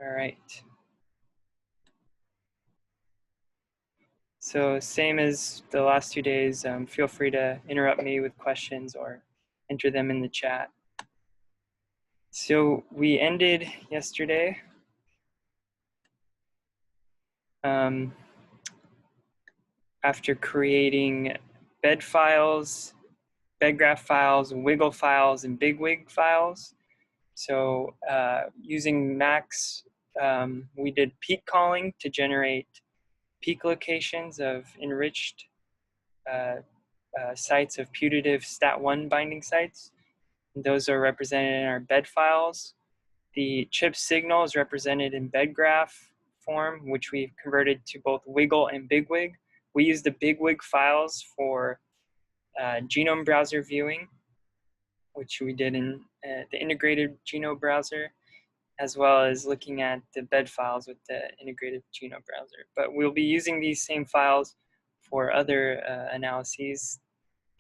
All right. So same as the last 2 days, feel free to interrupt me with questions or enter them in the chat. So we ended yesterday after creating bed files, bed graph files, wiggle files, and bigwig files. So using Max, we did peak calling to generate peak locations of enriched sites of putative stat1 binding sites. And those are represented in our bed files. The CHIP signal is represented in bed graph form, which we've converted to both wiggle and bigwig. We use the bigwig files for genome browser viewing, which we did in the integrated genome browser, as well as looking at the bed files with the integrated genome browser. But we'll be using these same files for other analyses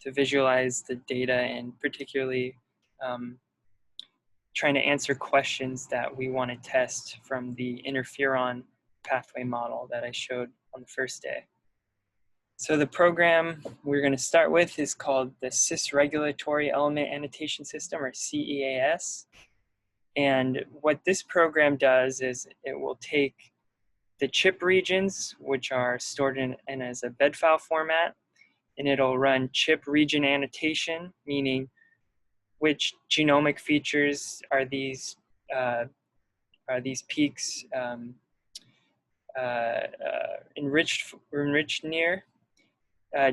to visualize the data, and particularly trying to answer questions that we want to test from the interferon pathway model that I showed on the first day. So the program we're going to start with is called the Cis Regulatory Element Annotation System, or CEAS. And what this program does is it will take the CHIP regions, which are stored in as a bed file format, and it'll run CHIP region annotation, meaning which genomic features are these peaks enriched near.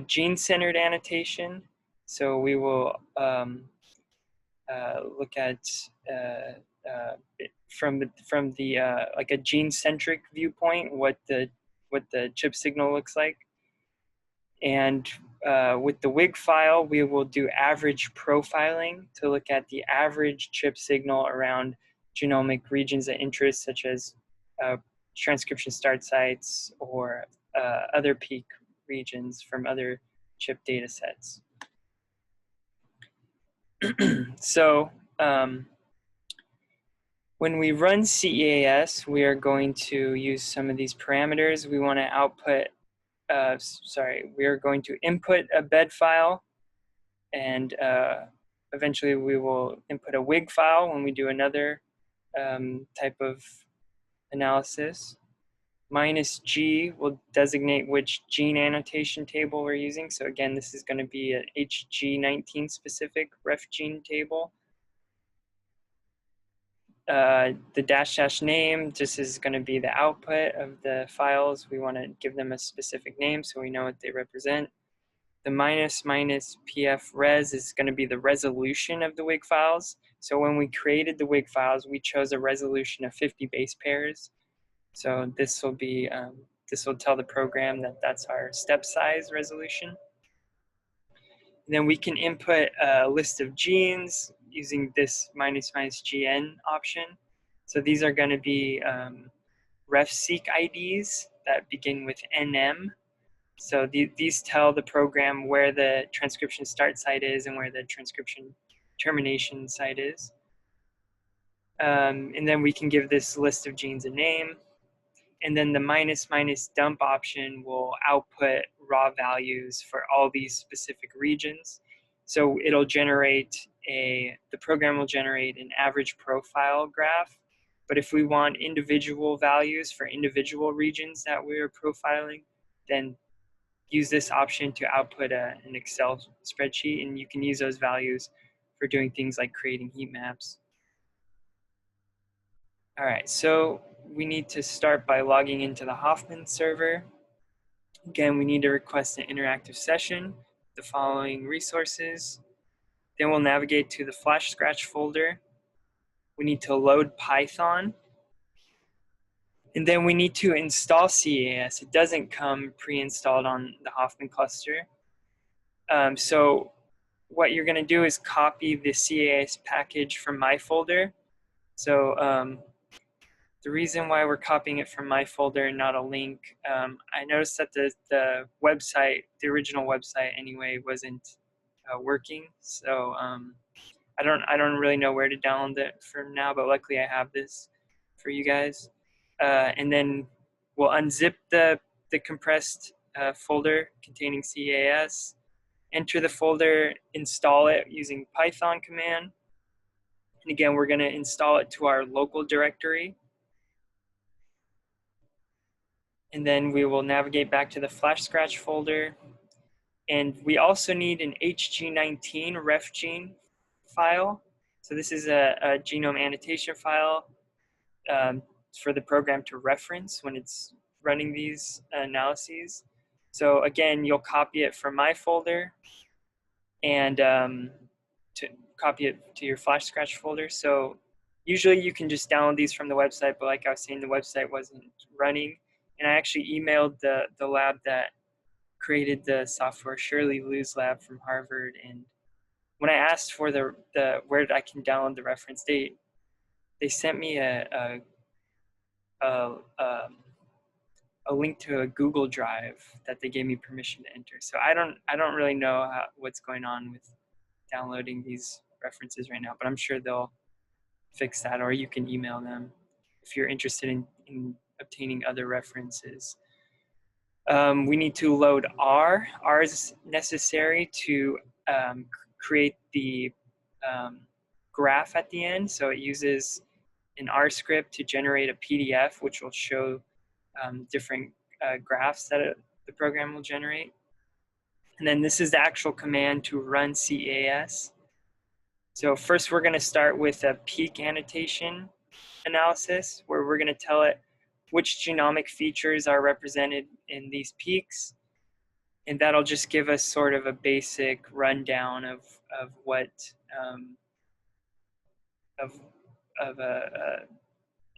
Gene-centered annotation. So we will look at from the like a gene-centric viewpoint what the CHIP signal looks like. And with the WIG file, we will do average profiling to look at the average CHIP signal around genomic regions of interest, such as transcription start sites or other peak regions from other CHIP data sets. So when we run CEAS, we are going to use some of these parameters. We want to output, we are going to input a bed file, and eventually we will input a WIG file when we do another type of analysis. -G will designate which gene annotation table we're using. So again, this is going to be an HG19 specific ref gene table. The -- name, this is going to be the output of the files. We want to give them a specific name so we know what they represent. The --PF res is going to be the resolution of the WIG files. So when we created the WIG files, we chose a resolution of 50 base pairs. So this will be this will tell the program that that's our step size resolution. And then we can input a list of genes using this --GN option. So these are going to be ref-seq IDs that begin with NM. So these tell the program where the transcription start site is and where the transcription termination site is. And then we can give this list of genes a name. And then the --dump option will output raw values for all these specific regions. So it'll generate the program will generate an average profile graph. But if we want individual values for individual regions that we're profiling, then use this option to output an Excel spreadsheet, and you can use those values for doing things like creating heat maps. All right, so we need to start by logging into the Hoffman server. Again, we need to request an interactive session, the following resources. Then we'll navigate to the Flash Scratch folder. We need to load Python. And then we need to install CEAS. It doesn't come pre-installed on the Hoffman cluster. So what you're going to do is copy the CEAS package from my folder. So the reason why we're copying it from my folder and not a link, I noticed that the website, the original website anyway, wasn't working. So I don't really know where to download it from now, but luckily I have this for you guys. And then we'll unzip the compressed folder containing CAS, enter the folder, install it using Python command. And again, we're going to install it to our local directory. And then we will navigate back to the Flash Scratch folder. And we also need an HG19 refgene file. So this is a genome annotation file for the program to reference when it's running these analyses. So again, you'll copy it from my folder and to copy it to your Flash Scratch folder. So usually you can just download these from the website, but like I was saying, the website wasn't running. And I actually emailed the lab that created the software, Shirley Liu's lab from Harvard. And when I asked for the where I can download the reference, they sent me a link to a Google Drive that they gave me permission to enter. So I don't really know what's going on with downloading these references right now, but I'm sure they'll fix that, or you can email them if you're interested in obtaining other references. We need to load R. R is necessary to create the graph at the end. So it uses an R script to generate a PDF, which will show different graphs that the program will generate. And then this is the actual command to run CAS. So first we're going to start with a peak annotation analysis, where we're going to tell it which genomic features are represented in these peaks. And that'll just give us sort of a basic rundown of what,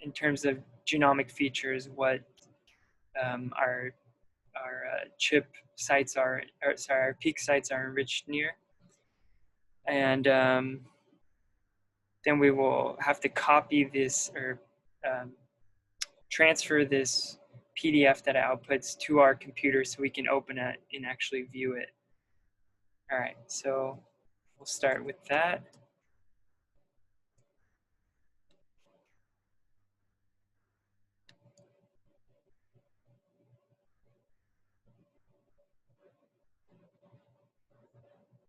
in terms of genomic features, what our CHIP sites are, or sorry, our peak sites are enriched near. And then we will have to copy this or transfer this PDF that it outputs to our computer so we can open it and actually view it. All right, so we'll start with that.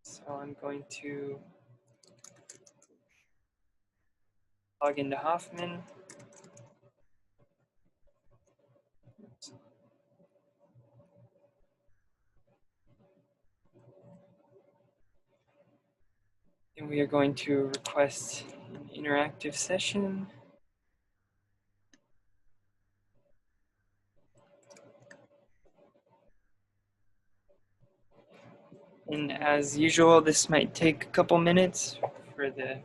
So I'm going to log into Hoffman. And we are going to request an interactive session. And as usual, this might take a couple minutes for the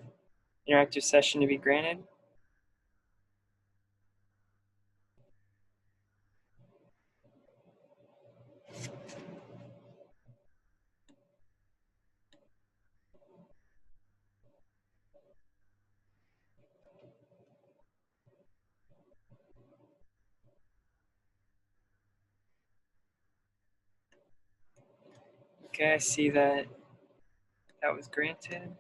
interactive session to be granted. Okay, I see that that was granted.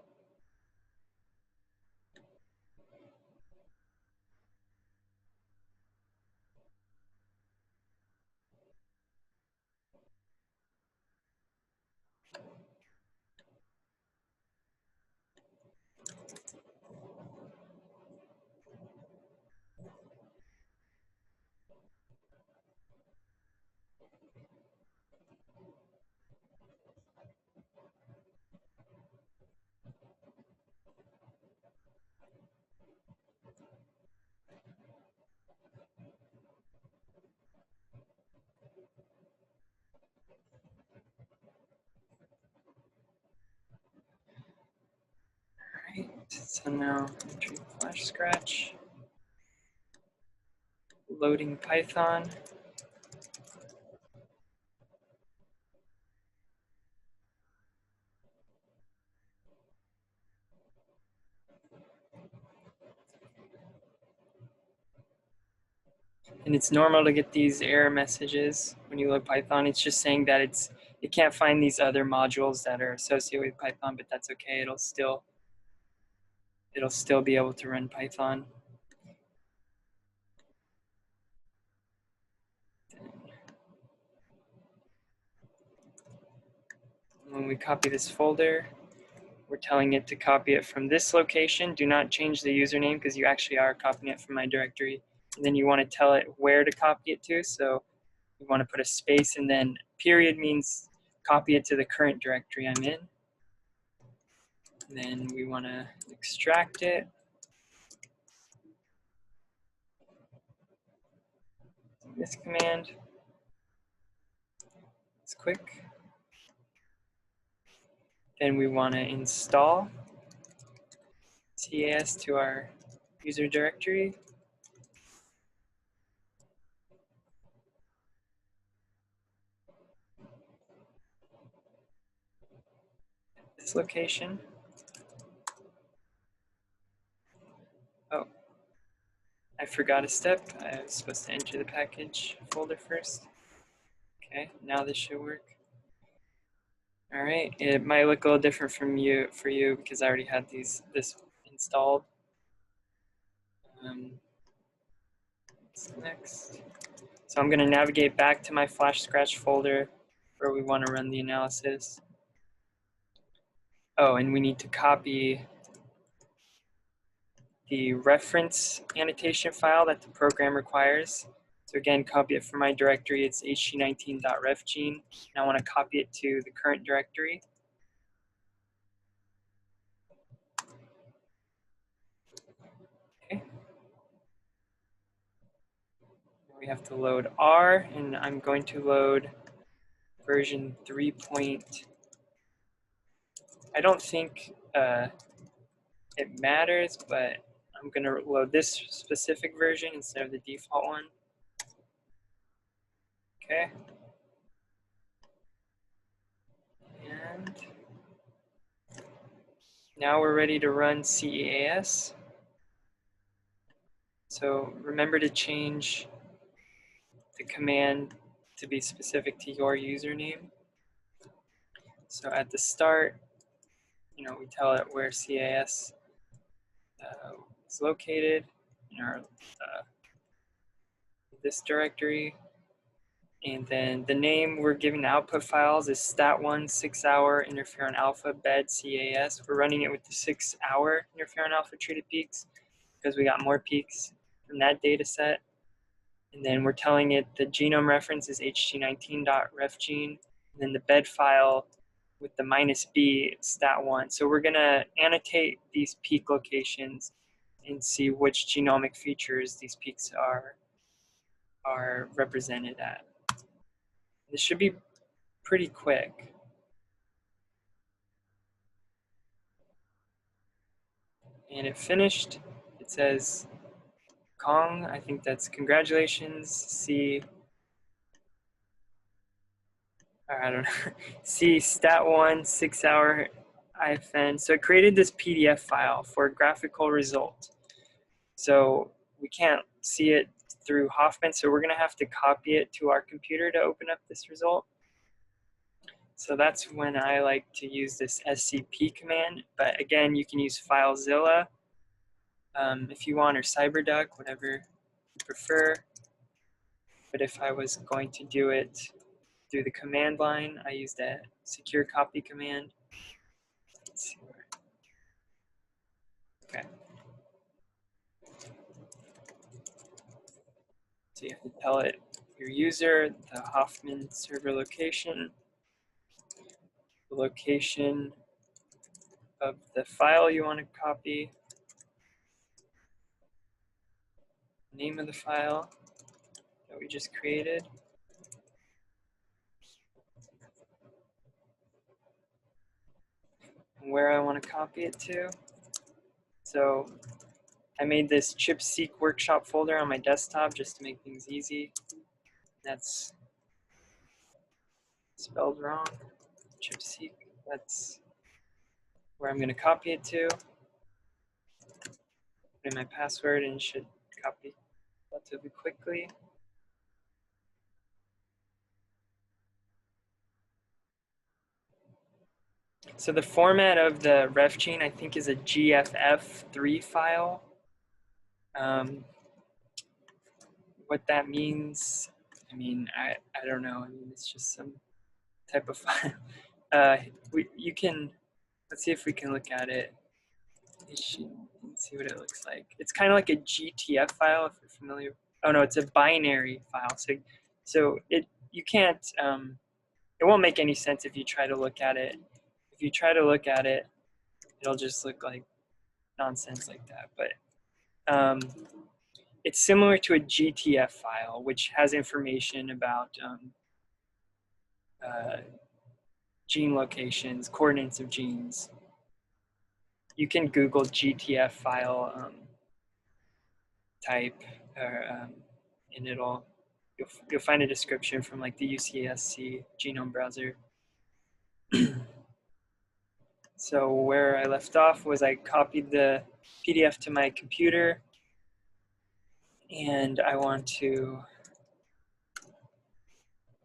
All right, so now entering Flash Scratch, loading Python. And it's normal to get these error messages when you load Python. It's just saying that it can't find these other modules that are associated with Python, but that's okay. It'll still be able to run Python. we copy this folder. We're telling it to copy it from this location. Do not change the username because you actually are copying it from my directory. And then you want to tell it where to copy it to. So you want to put a space, and then period means copy it to the current directory I'm in. And then we want to extract it. This command. It's quick. Then we want to install CAS to our user directory. This location. Oh, I forgot a step. I was supposed to enter the package folder first. Okay, now this should work. All right, it might look a little different for you because I already had this installed. What's next? So I'm going to navigate back to my Flash Scratch folder where we want to run the analysis. Oh, and we need to copy the reference annotation file that the program requires. So again, copy it from my directory. It's hg19.refgene. And I want to copy it to the current directory. Okay. We have to load R, and I'm going to load version 3. I don't think it matters, but I'm going to load this specific version instead of the default one. Okay. And now we're ready to run CAS. So remember to change the command to be specific to your username. So at the start, we tell it where CAS is located in our this directory. And then the name we're giving the output files is stat1 6-hour interferon alpha bed CAS. We're running it with the 6-hour interferon alpha treated peaks because we got more peaks from that data set. And then we're telling it the genome reference is hg19.refgene. And then the bed file with the -b stat1. So we're going to annotate these peak locations and see which genomic features these peaks are represented at. This should be pretty quick. And it finished. It says Kong, I think that's congratulations. C, I don't know, C stat1 6-hour IFN. So it created this PDF file for a graphical result. So we can't see it through Hoffman, so we're going to have to copy it to our computer to open up this result. So that's when I like to use this scp command. But again, you can use FileZilla if you want, or CyberDuck, whatever you prefer. But if I was going to do it through the command line, I use the secure copy command. Let's see where. Okay. So you have to tell it your user, the Hoffman server location, the location of the file you want to copy, name of the file that we just created, and where I want to copy it to. So I made this ChiP-seq workshop folder on my desktop just to make things easy. That's spelled wrong. ChiP-seq, that's where I'm going to copy it to. Put in my password and it should copy relatively quickly. So the format of the refgene, I think, is a GFF3 file. What that means, I don't know. I mean, it's just some type of file. You can, let's see if we can look at it. See what it looks like. It's kind of like a GTF file, if you're familiar. Oh no, it's a binary file. So you can't, it won't make any sense if you try to look at it. If you try to look at it, it'll just look like nonsense like that. But it's similar to a GTF file, which has information about gene locations, coordinates of genes. You can Google GTF file type, and you'll find a description from like the UCSC genome browser. So where I left off was I copied the PDF to my computer, and I want to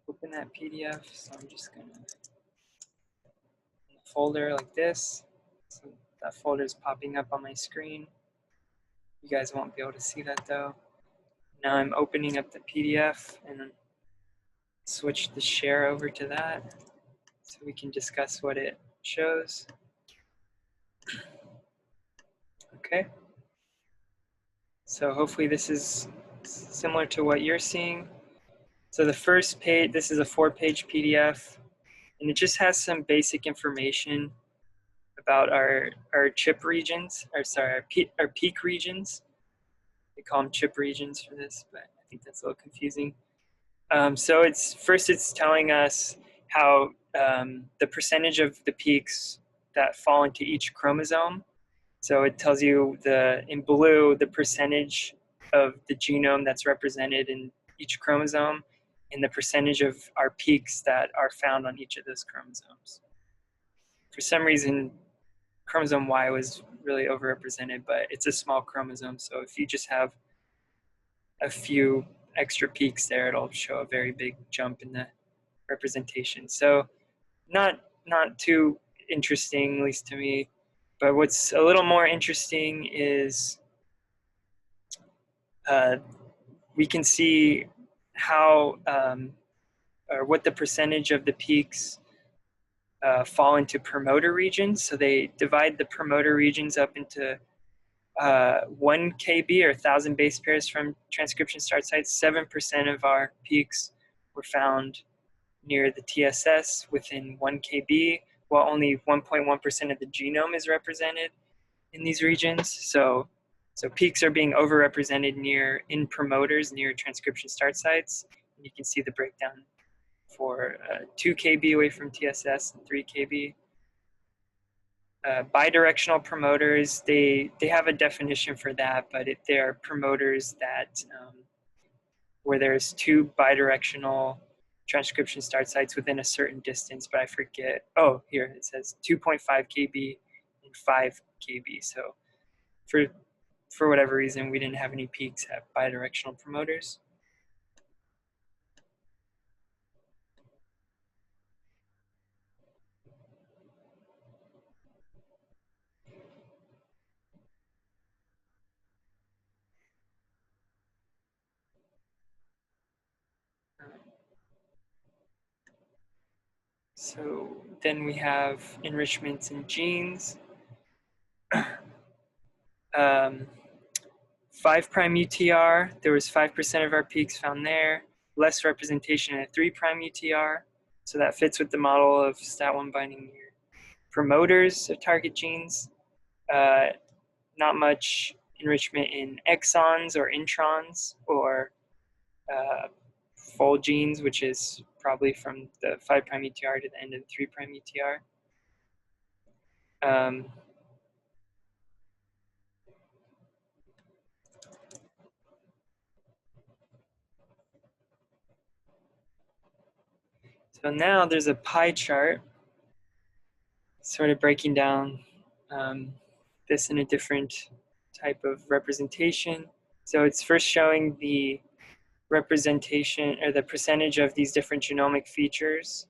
open that PDF. So I'm just gonna folder like this. So that folder is popping up on my screen. You guys won't be able to see that though. Now I'm opening up the PDF and switch the share over to that so we can discuss what it shows. Okay. So hopefully this is similar to what you're seeing. So the first page, this is a 4-page PDF, and it just has some basic information about our CHIP regions, or sorry, our peak regions. We call them CHIP regions for this, but I think that's a little confusing. So it's telling us how the percentage of the peaks that fall into each chromosome. So it tells you in blue the percentage of the genome that's represented in each chromosome and the percentage of our peaks that are found on each of those chromosomes. For some reason, chromosome Y was really overrepresented, but it's a small chromosome, so if you just have a few extra peaks there, it'll show a very big jump in the representation. So not too interesting, at least to me. But what's a little more interesting is we can see how or what the percentage of the peaks fall into promoter regions. So they divide the promoter regions up into 1 kb or 1,000 base pairs from transcription start sites. 7% of our peaks were found near the TSS within 1 kb, while only 1.1% of the genome is represented in these regions. So peaks are being overrepresented in promoters near transcription start sites. And you can see the breakdown for 2 kb away from TSS and 3 kb. Bidirectional promoters, they have a definition for that, but they are promoters that where there's 2 bidirectional transcription start sites within a certain distance, but I forget. Oh, here it says 2.5 kb and 5 kb. So for whatever reason, we didn't have any peaks at bidirectional promoters. So then we have enrichments in genes. 5' UTR, there was 5% of our peaks found there. Less representation at 3' UTR. So that fits with the model of STAT1 binding near promoters of target genes. Not much enrichment in exons or introns or fold genes, which is probably from the 5' UTR to the end of the 3' UTR. So now there's a pie chart sort of breaking down this in a different type of representation. So it's first showing the representation or the percentage of these different genomic features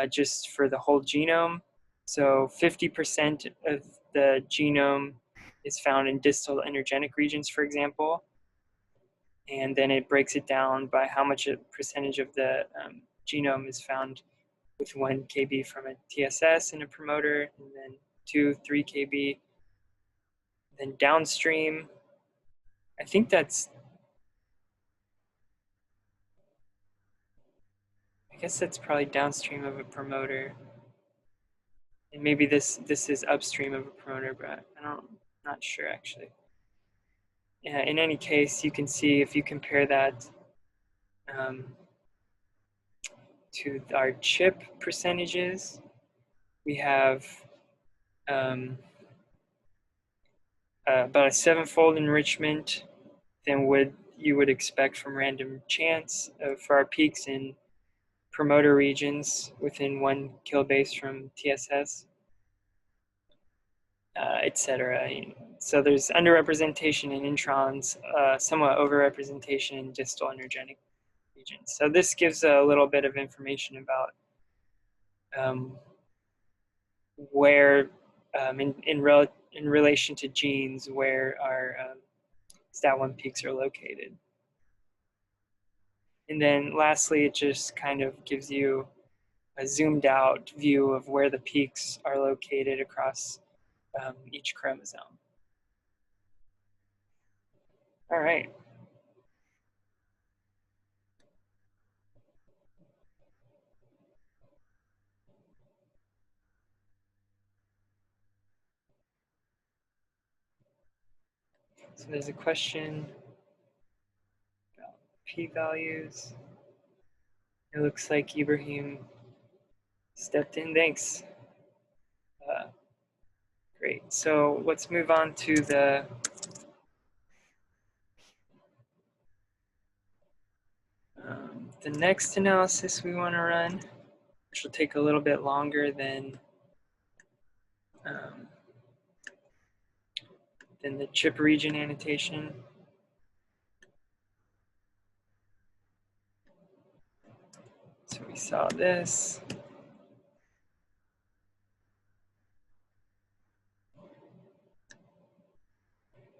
just for the whole genome. So 50% of the genome is found in distal energetic regions, for example. And then it breaks it down by how much a percentage of the genome is found with 1 kb from a TSS and a promoter, and then 2, 3 kb. Then downstream, I think that's, I guess that's probably downstream of a promoter. And maybe this is upstream of a promoter, but not sure actually. In any case, you can see if you compare that to our CHIP percentages, we have about a 7-fold enrichment than you would expect from random chance for our peaks in promoter regions within 1 kilobase from TSS, etc. So there's underrepresentation in introns, somewhat overrepresentation in distal energetic regions. So this gives a little bit of information about where, in relation to genes, where our STAT1 peaks are located. And then lastly, it just kind of gives you a zoomed out view of where the peaks are located across each chromosome. All right. So there's a question about p-values. It looks like Ibrahim stepped in. Thanks. Great. So let's move on to the next analysis we want to run, which will take a little bit longer than the CHIP region annotation. So we saw this.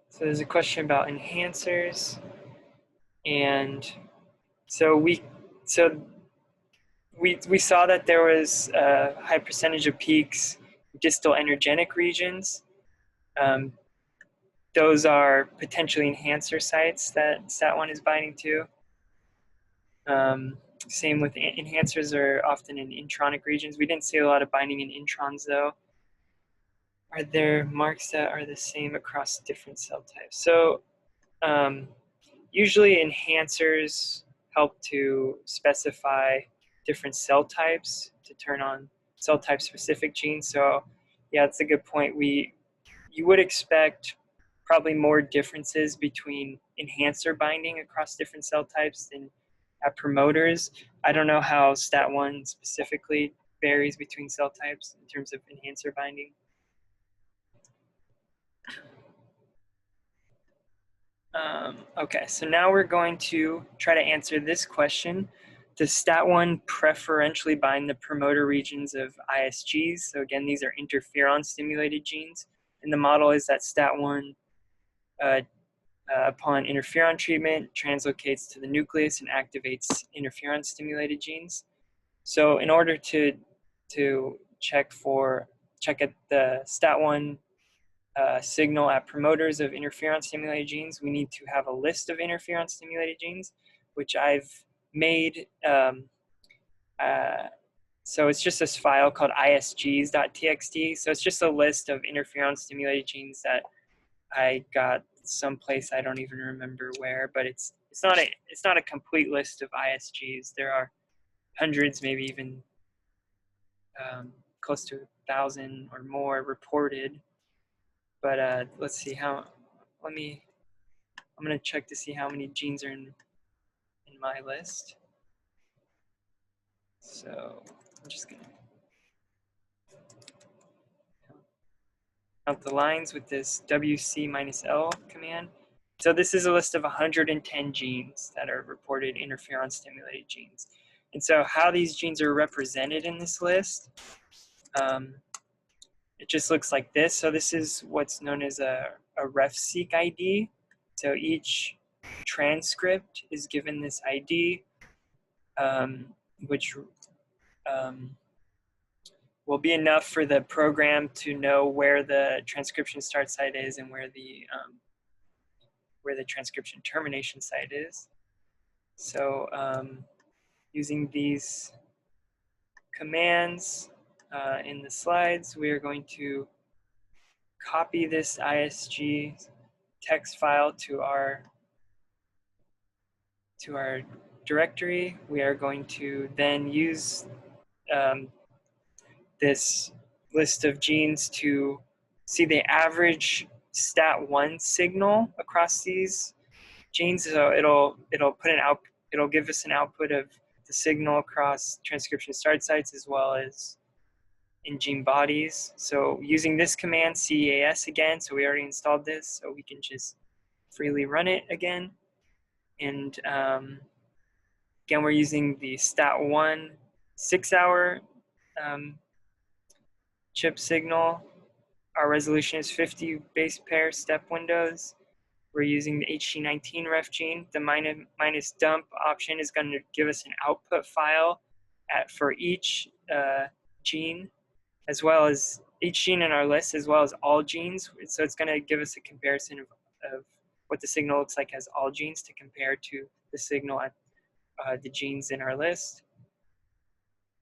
So there's a question about enhancers, and so we saw that there was a high percentage of peaks in distal energetic regions. Those are potentially enhancer sites that STAT1 is binding to. Same with enhancers are often in intronic regions. We didn't see a lot of binding in introns though. Are there marks that are the same across different cell types? So usually enhancers help to specify different cell types to turn on cell type specific genes. So yeah, that's a good point. You would expect probably more differences between enhancer binding across different cell types than at promoters. I don't know how STAT1 specifically varies between cell types in terms of enhancer binding. Okay, so now we're going to try to answer this question. Does STAT1 preferentially bind the promoter regions of Isgs? So again, these are interferon stimulated genes. And the model is that STAT1, upon interferon treatment, translocates to the nucleus and activates interferon stimulated genes. So in order to check at the STAT1 signal at promoters of interferon stimulated genes, we need to have a list of interferon stimulated genes, which I've made. So it's just this file called isgs.txt. So it's just a list of interferon stimulated genes that I got someplace, I don't even remember where, but it's not a complete list of Isgs. There are hundreds, maybe even close to 1,000 or more reported. But let's see how. I'm gonna check to see how many genes are in my list. So I'm just gonna count the lines with this WC-L command. So this is a list of 110 genes that are reported interferon stimulated genes. And so how these genes are represented in this list, it just looks like this. So this is what's known as a ref-seq ID. So each transcript is given this ID, which will be enough for the program to know where the transcription start site is and where the transcription termination site is. So using these commands in the slides, we are going to copy this Isg text file to our directory. We are going to then use this list of genes to see the average stat1 signal across these genes. So it'll put an out, it'll give us an output of the signal across transcription start sites as well as in gene bodies. So using this command CEAS again, so we already installed this, so we can just freely run it again. And again, we're using the stat1 6-hour chip signal. Our resolution is 50 base pair step windows. We're using the HG19 ref gene. The minus dump option is going to give us an output file for each gene, as well as each gene in our list, as well as all genes. So it's going to give us a comparison of what the signal looks like as all genes to compare to the signal at the genes in our list.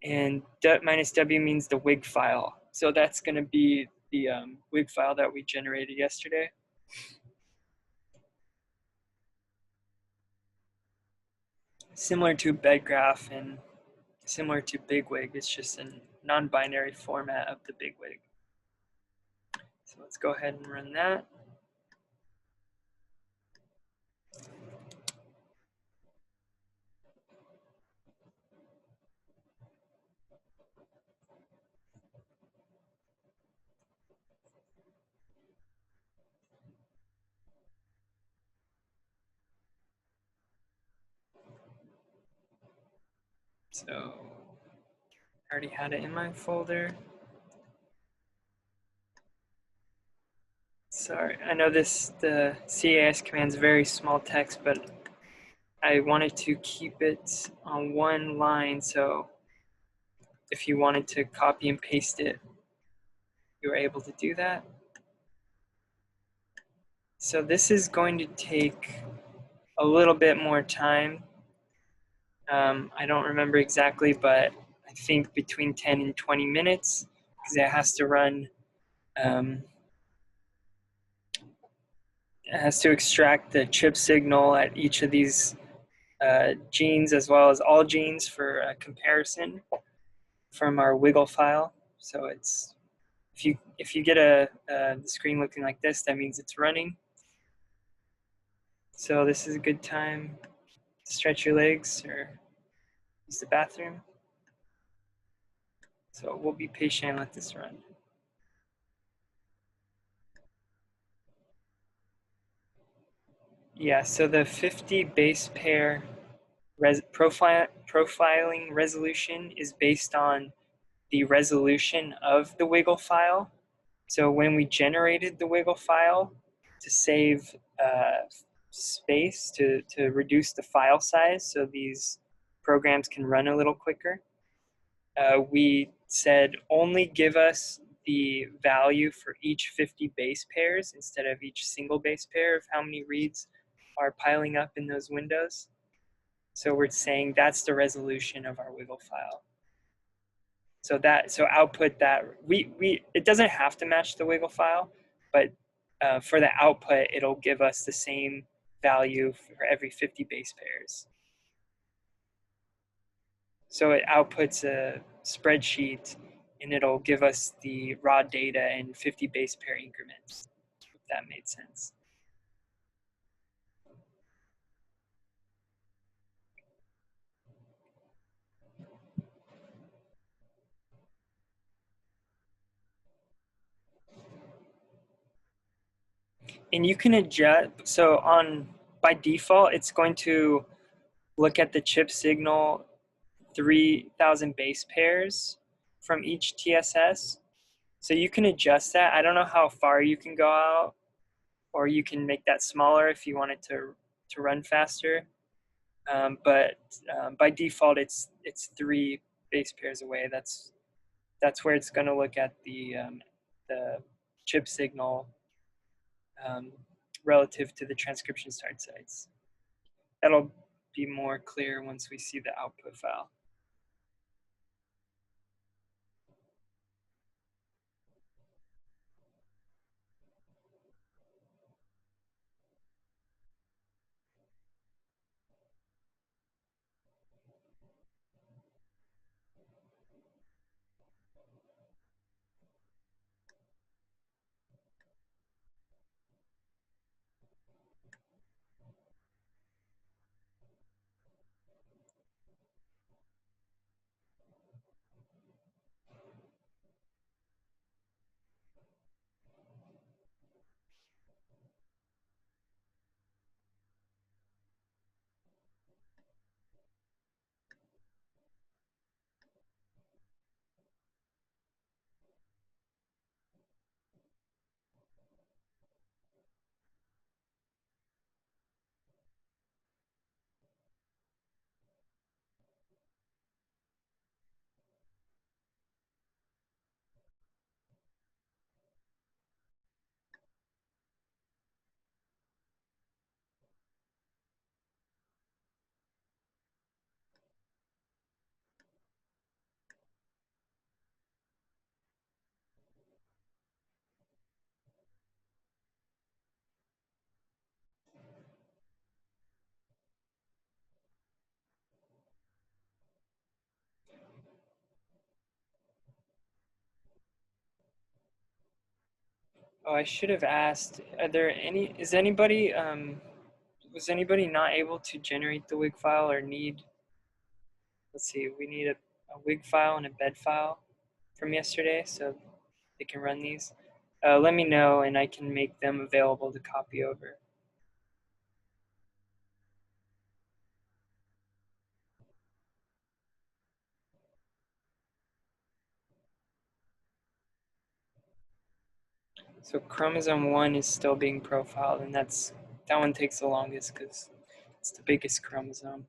And minus W means the WIG file. So that's going to be the WIG file that we generated yesterday. Similar to bedgraph and similar to BigWig, it's just a non-binary format of the BigWig. So let's go ahead and run that. So I already had it in my folder. Sorry, I know the CAS command is very small text, but I wanted to keep it on one line, so if you wanted to copy and paste it, you were able to do that. So this is going to take a little bit more time. I don't remember exactly, but I think between 10 and 20 minutes, because it has to run, it has to extract the chip signal at each of these genes as well as all genes for a comparison from our wiggle file. So it's, if you get the screen looking like this, that means it's running. So this is a good time to stretch your legs or use the bathroom. So we'll be patient and let this run. Yeah, so the 50 base pair profiling resolution is based on the resolution of the wiggle file. So when we generated the wiggle file to save space, to reduce the file size so these programs can run a little quicker, we said only give us the value for each 50 base pairs instead of each single base pair of how many reads are piling up in those windows. So we're saying that's the resolution of our wiggle file. So output that, it doesn't have to match the wiggle file, but for the output, it'll give us the same value for every 50 base pairs. So it outputs a spreadsheet and it'll give us the raw data in 50 base pair increments, if that made sense. And you can adjust, so by default, it's going to look at the chip signal 3,000 base pairs from each TSS. So you can adjust that. I don't know how far you can go out, or you can make that smaller if you want it to run faster. But by default, it's 3 base pairs away. That's that's where it's going to look at the chip signal relative to the transcription start sites. That'll be more clear once we see the output file. Oh, I should have asked, was anybody not able to generate the wig file or need, let's see, we need a wig file and a bed file from yesterday so they can run these. Let me know and I can make them available to copy over. So chromosome 1 is still being profiled, and that one takes the longest because it's the biggest chromosome.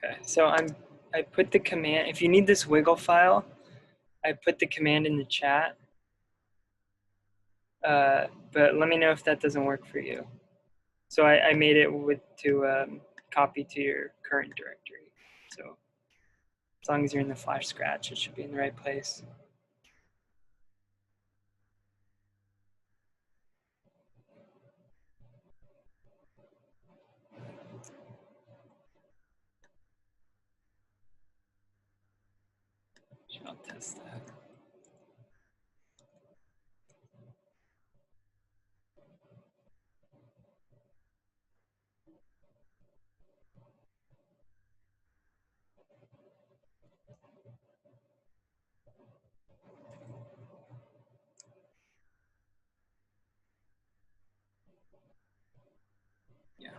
Okay, so I put the command, if you need this wiggle file, I put the command in the chat, but let me know if that doesn't work for you. So I made it to copy to your current directory. So as long as you're in the flash scratch, it should be in the right place. I'll test that. Yeah.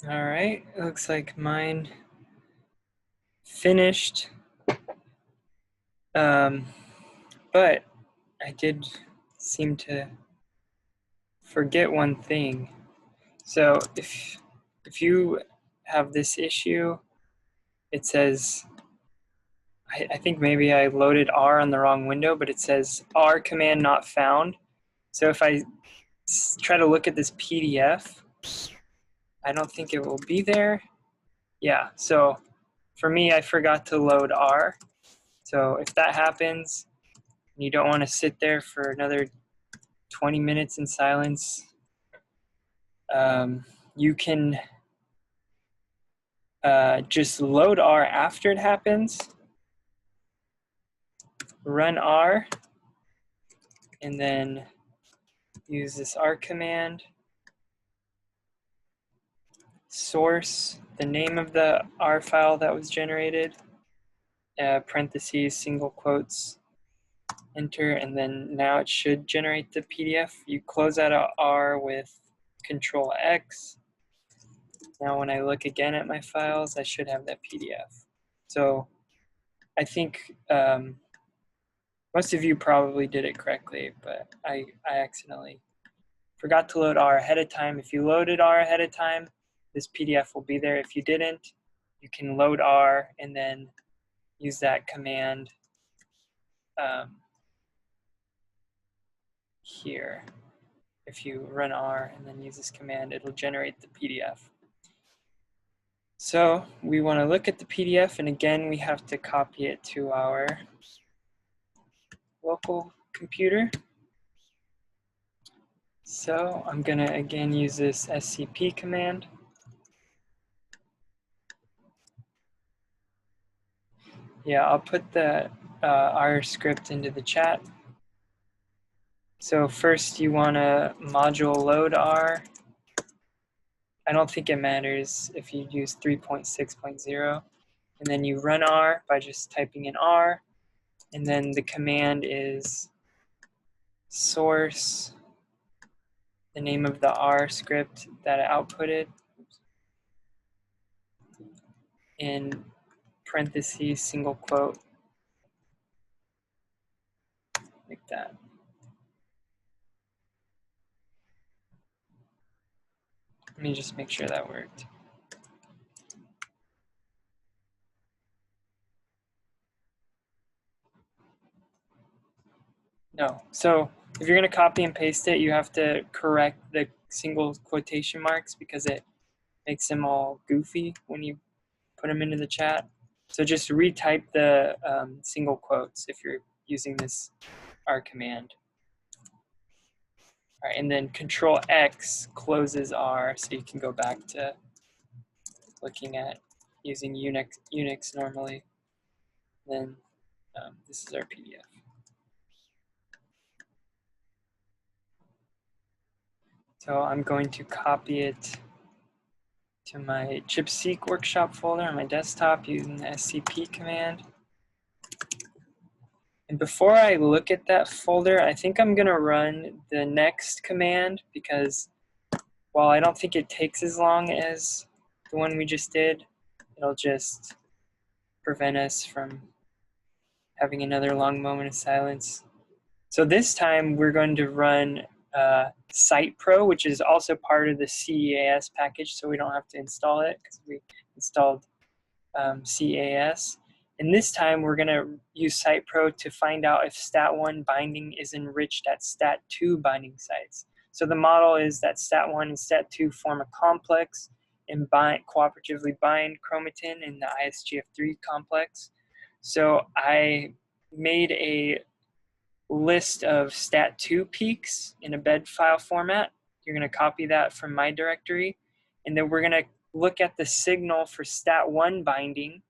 All right, it looks like mine finished. But I did seem to forget one thing. So if you have this issue, it says, I think maybe I loaded R on the wrong window, but it says R command not found. So if I try to look at this PDF, I don't think it will be there. Yeah, so for me, I forgot to load R. So if that happens, and you don't want to sit there for another 20 minutes in silence, you can just load R after it happens, run R, and then use this R command, source the name of the R file that was generated, parentheses, single quotes, enter, and then now it should generate the PDF. You close out of R with Control X. Now when I look again at my files, I should have that PDF. So I think most of you probably did it correctly, but I accidentally forgot to load R ahead of time. If you loaded R ahead of time, this PDF will be there. If you didn't, you can load R and then use that command here. If you run R and then use this command, it'll generate the PDF. So we want to look at the PDF, and again, we have to copy it to our local computer. So I'm going to again use this scp command. Yeah, I'll put the R script into the chat. So first you want to module load R. I don't think it matters if you use 3.6.0. And then you run R by just typing in R. And then the command is source the name of the R script that it outputted in parentheses, single quote, like that. Let me just make sure that worked. No, so if you're gonna copy and paste it, you have to correct the single quotation marks because it makes them all goofy when you put them into the chat. So just retype the single quotes if you're using this R command. All right, and then Control X closes R so you can go back to looking at using Unix normally. Then this is our PDF. So I'm going to copy it to my ChiP-seq workshop folder on my desktop using the scp command. And before I look at that folder, I think I'm going to run the next command because while I don't think it takes as long as the one we just did, it'll just prevent us from having another long moment of silence. So this time we're going to run SitePro, which is also part of the CEAS package, so we don't have to install it because we installed CEAS. And this time we're going to use SitePro to find out if stat1 binding is enriched at stat2 binding sites. So the model is that stat1 and stat2 form a complex and cooperatively bind chromatin in the ISGF3 complex. So I made a list of stat2 peaks in a bed file format. You're going to copy that from my directory, and then we're going to look at the signal for stat1 binding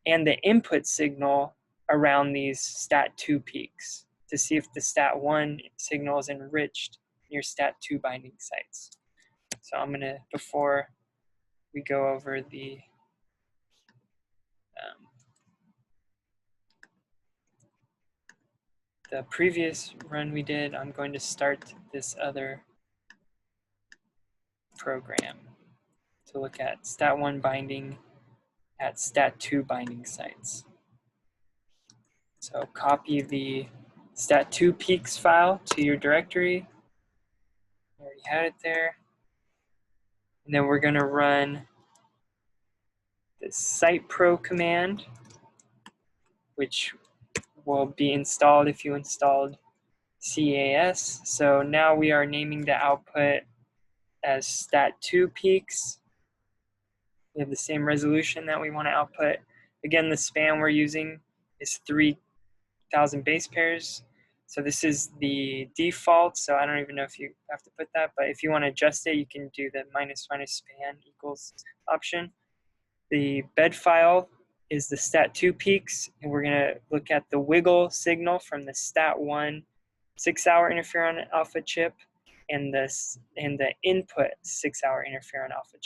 and the input signal around these stat2 peaks to see if the stat1 signal is enriched near stat2 binding sites. So I'm going to, before we go over the previous run we did, I'm going to start this other program. to look at stat1 binding at stat2 binding sites. So copy the stat2 peaks file to your directory. I already had it there. And then we're going to run the sitepro command, which will be installed if you installed CAS. So now we are naming the output as stat2 peaks. We have the same resolution that we want to output. Again, the span we're using is 3,000 base pairs. So this is the default, so I don't even know if you have to put that, but if you want to adjust it, you can do the minus span equals option. The bed file is the stat2 peaks, and we're going to look at the wiggle signal from the stat1 6-hour interferon alpha chip and the input 6-hour interferon alpha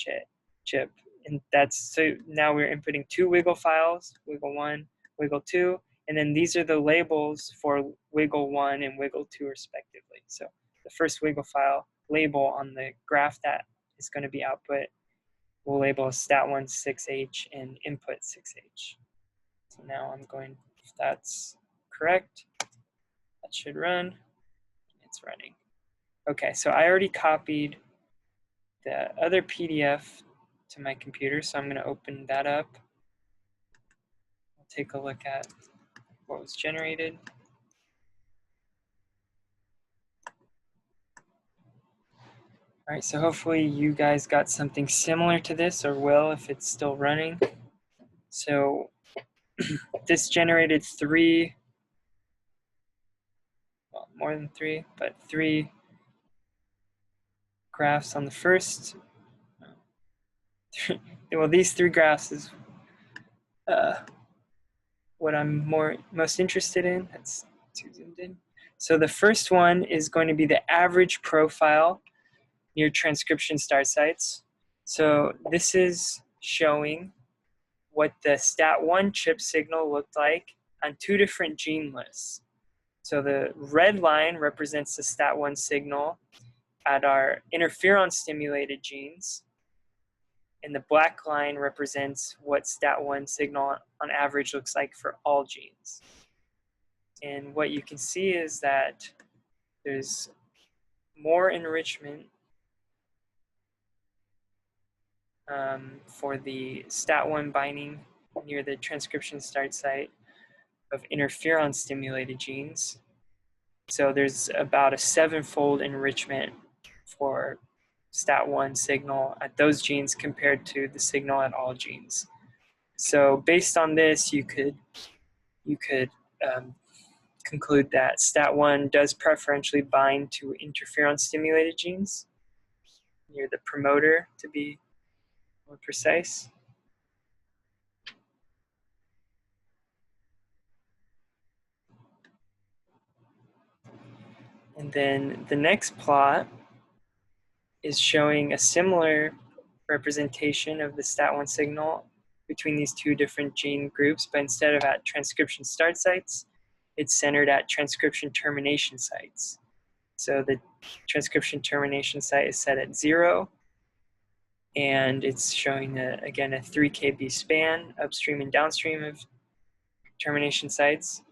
chip. And that's, so now we're inputting 2 wiggle files, wiggle 1, wiggle 2, and then these are the labels for wiggle 1 and wiggle 2 respectively. So the first wiggle file label on the graph that is going to be output, we'll label stat1 6H and input 6H. So now I'm going, if that's correct, that should run. It's running. Okay, so I already copied the other PDF to my computer, so I'm going to open that up. I'll take a look at what was generated. All right, so hopefully you guys got something similar to this, or will if it's still running. So this generated 3, well, more than 3, but 3 graphs on the first. Well, these 3 graphs is what I'm most interested in. That's too zoomed in. So the first one is going to be the average profile near transcription start sites. So this is showing what the stat1 chip signal looked like on 2 different gene lists. So the red line represents the stat1 signal at our interferon stimulated genes, and the black line represents what stat1 signal on average looks like for all genes. And what you can see is that there's more enrichment for the stat1 binding near the transcription start site of interferon stimulated genes. So there's about a 7-fold enrichment for stat1 signal at those genes compared to the signal at all genes. So based on this, you could conclude that stat1 does preferentially bind to interferon stimulated genes near the promoter, to be more precise. And then the next plot is showing a similar representation of the stat1 signal between these 2 different gene groups, but instead of at transcription start sites, it's centered at transcription termination sites. So the transcription termination site is set at 0, and it's showing, again, a 3 kb span upstream and downstream of termination sites.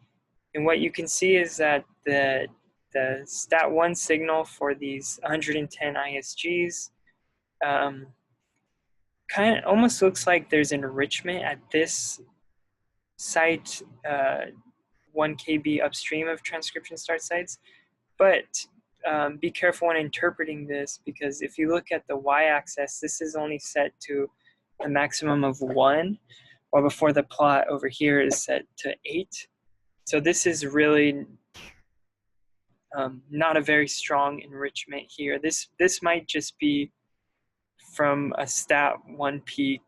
And what you can see is that the stat1 signal for these 110 Isgs kind of almost looks like there's an enrichment at this site 1 kb upstream of transcription start sites. But be careful when interpreting this, because if you look at the y-axis, this is only set to a maximum of 1, while before the plot over here is set to 8. So this is really not a very strong enrichment here. This might just be from a stat1 peak,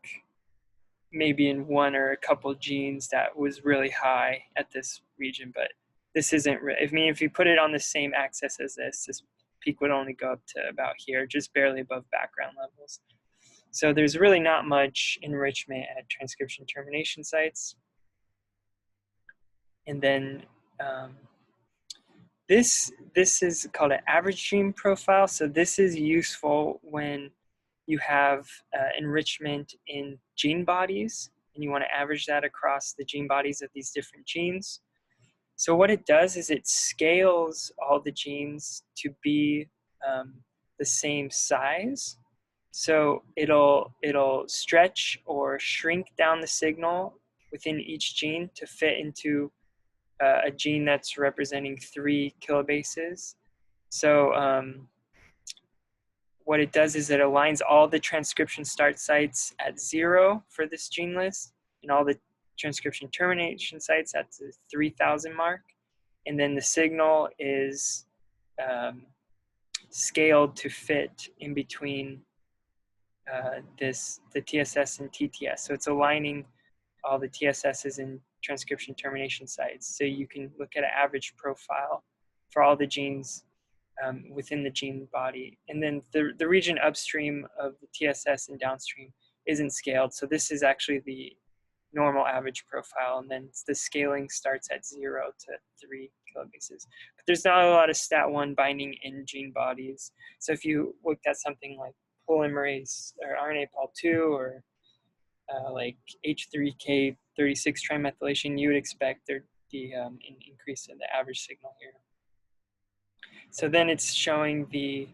maybe in 1 or a couple genes that was really high at this region, but this isn't, I mean, if you put it on the same axis as this peak would only go up to about here, just barely above background levels. So there's really not much enrichment at transcription termination sites. And then this is called an average gene profile. So this is useful when you have enrichment in gene bodies, and you want to average that across the gene bodies of these different genes. So what it does is it scales all the genes to be the same size. So it'll stretch or shrink down the signal within each gene to fit into a gene that's representing 3 kilobases. So what it does is it aligns all the transcription start sites at 0 for this gene list, and all the transcription termination sites at the 3,000 mark. And then the signal is scaled to fit in between the TSS and TTS. So it's aligning all the TSSs and transcription termination sites. So you can look at an average profile for all the genes within the gene body. And then the region upstream of the TSS and downstream isn't scaled. So this is actually the normal average profile. And then the scaling starts at 0 to 3 kilobases. But there's not a lot of STAT1 binding in gene bodies. So if you looked at something like polymerase or RNA pol2 or like H3K36 trimethylation, you would expect there'd be an increase in the average signal here. So then it's showing the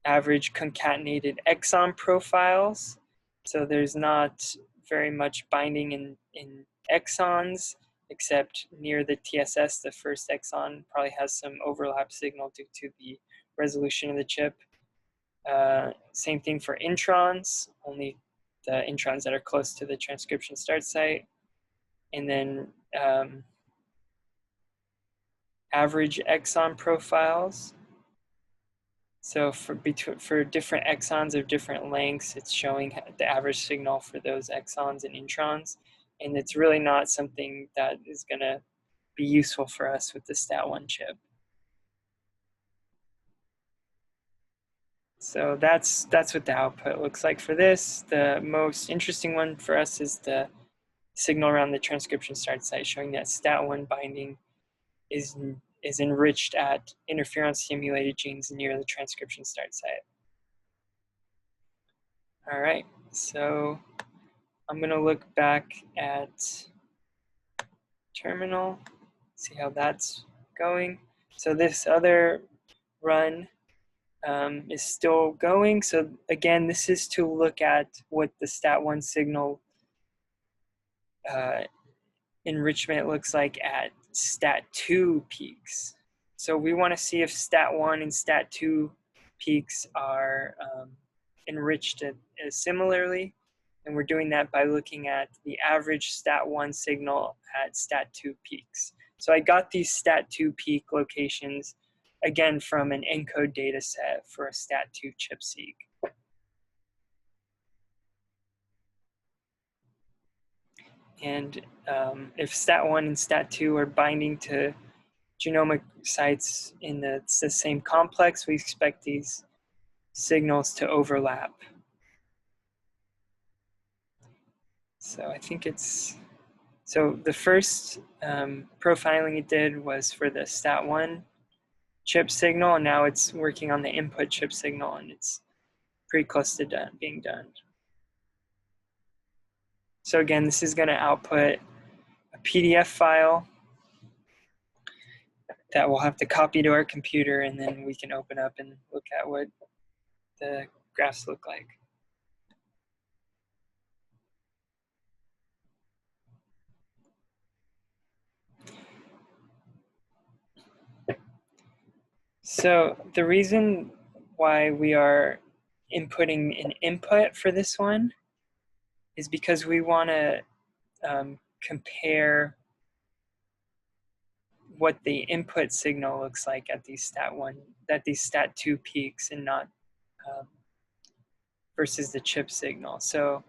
average concatenated exon profiles. So there's not very much binding in exons, except near the TSS, the first exon probably has some overlap signal due to the resolution of the chip. Same thing for introns, only the introns that are close to the transcription start site. And then average exon profiles. So for different exons of different lengths, it's showing the average signal for those exons and introns. And it's really not something that is going to be useful for us with the STAT1 chip. So that's what the output looks like for this. The most interesting one for us is the signal around the transcription start site, showing that STAT1 binding is enriched at interferon-stimulated genes near the transcription start site. All right, so I'm going to look back at terminal, see how that's going. So this other run is still going. So again, this is to look at what the STAT1 signal enrichment looks like at STAT2 peaks. So we want to see if STAT1 and STAT2 peaks are enriched similarly. And we're doing that by looking at the average STAT1 signal at STAT2 peaks. So I got these STAT2 peak locations, again, from an ENCODE data set for a STAT2 ChiP-seq. And if STAT1 and STAT2 are binding to genomic sites in the same complex, we expect these signals to overlap. So I think so the first profiling it did was for the STAT1 chip signal, and now it's working on the input chip signal, and it's pretty close to being done. So again, this is going to output a PDF file that we'll have to copy to our computer, and then we can open up and look at what the graphs look like. So the reason why we are inputting an input for this one is because we want to compare what the input signal looks like at these STAT2 peaks, and not versus the chip signal. So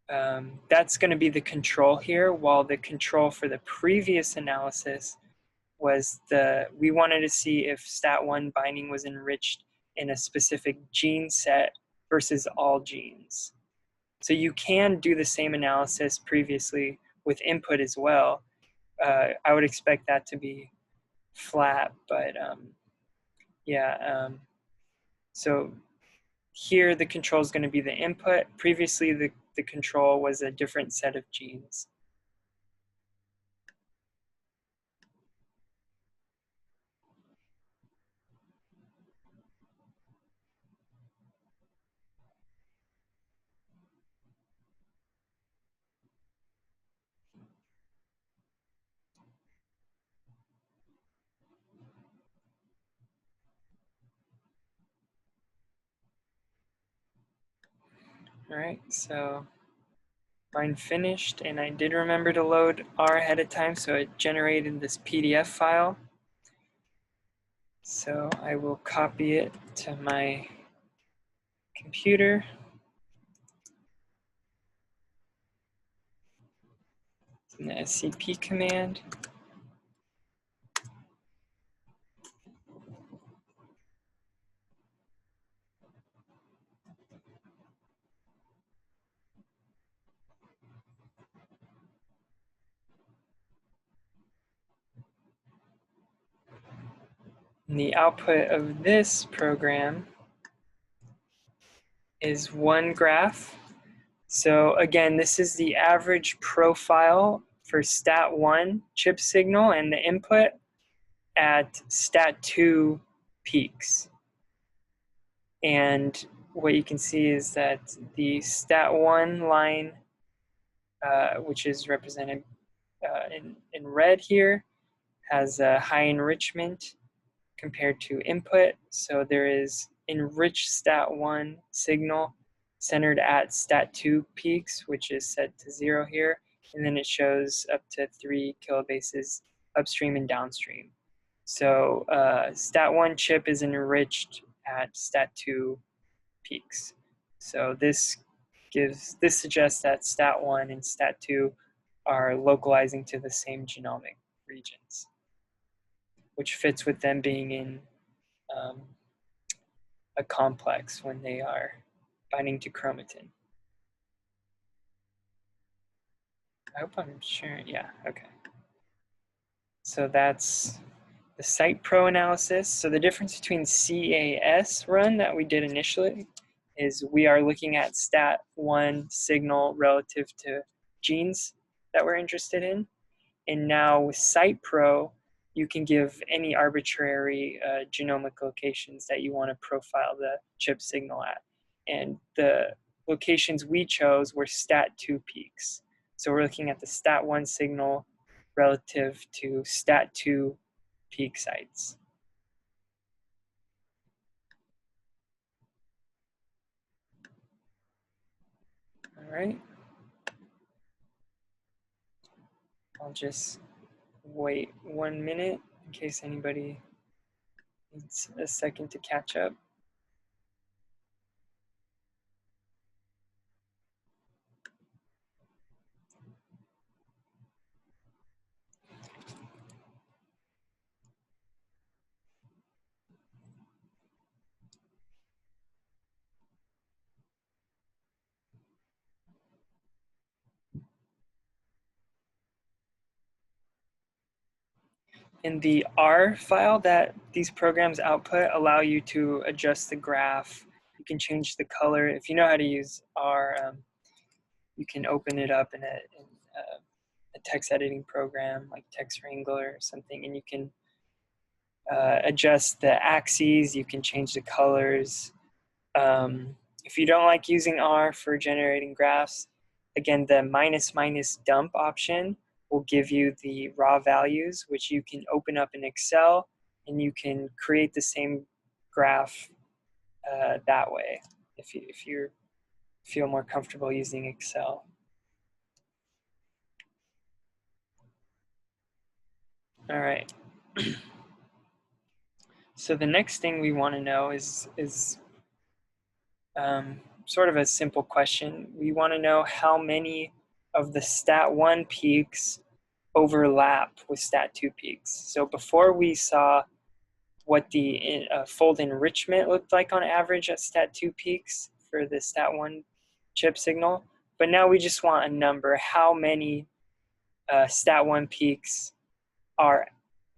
that's going to be the control here, while the control for the previous analysis was we wanted to see if STAT1 binding was enriched in a specific gene set versus all genes. So you can do the same analysis previously with input as well. I would expect that to be flat, but yeah. So here the control is going to be the input. Previously, the control was a different set of genes. All right, so mine finished, and I did remember to load R ahead of time, so it generated this PDF file. So I will copy it to my computer. In the scp command. And the output of this program is one graph. So again, this is the average profile for stat1 chip signal and the input at stat2 peaks. And what you can see is that the stat1 line, which is represented in red here, has a high enrichment compared to input. So there is enriched stat1 signal centered at stat2 peaks, which is set to 0 here. And then it shows up to 3 kilobases upstream and downstream. So stat1 chip is enriched at stat2 peaks. So this suggests that stat1 and stat2 are localizing to the same genomic regions, which fits with them being in a complex when they are binding to chromatin. I hope I'm sharing. Yeah, okay. So that's the CitePro analysis. So the difference between CAS run that we did initially is we are looking at stat1 signal relative to genes that we're interested in. And now with CitePro, you can give any arbitrary genomic locations that you want to profile the chip signal at. And the locations we chose were stat2 peaks. So we're looking at the stat1 signal relative to stat2 peak sites. All right. I'll just wait 1 minute in case anybody needs a second to catch up. In the R file that these programs output allow you to adjust the graph. You can change the color. If you know how to use R, you can open it up in a text editing program like Text Wrangler or something, and you can adjust the axes. You can change the colors. If you don't like using R for generating graphs, again, the -- dump option will give you the raw values, which you can open up in Excel, and you can create the same graph that way if you feel more comfortable using Excel. All right. So the next thing we want to know is sort of a simple question. We want to know how many of the stat1 peaks overlap with stat2 peaks. So before we saw what the fold enrichment looked like on average at stat2 peaks for the stat1 chip signal, but now we just want a number. How many stat1 peaks are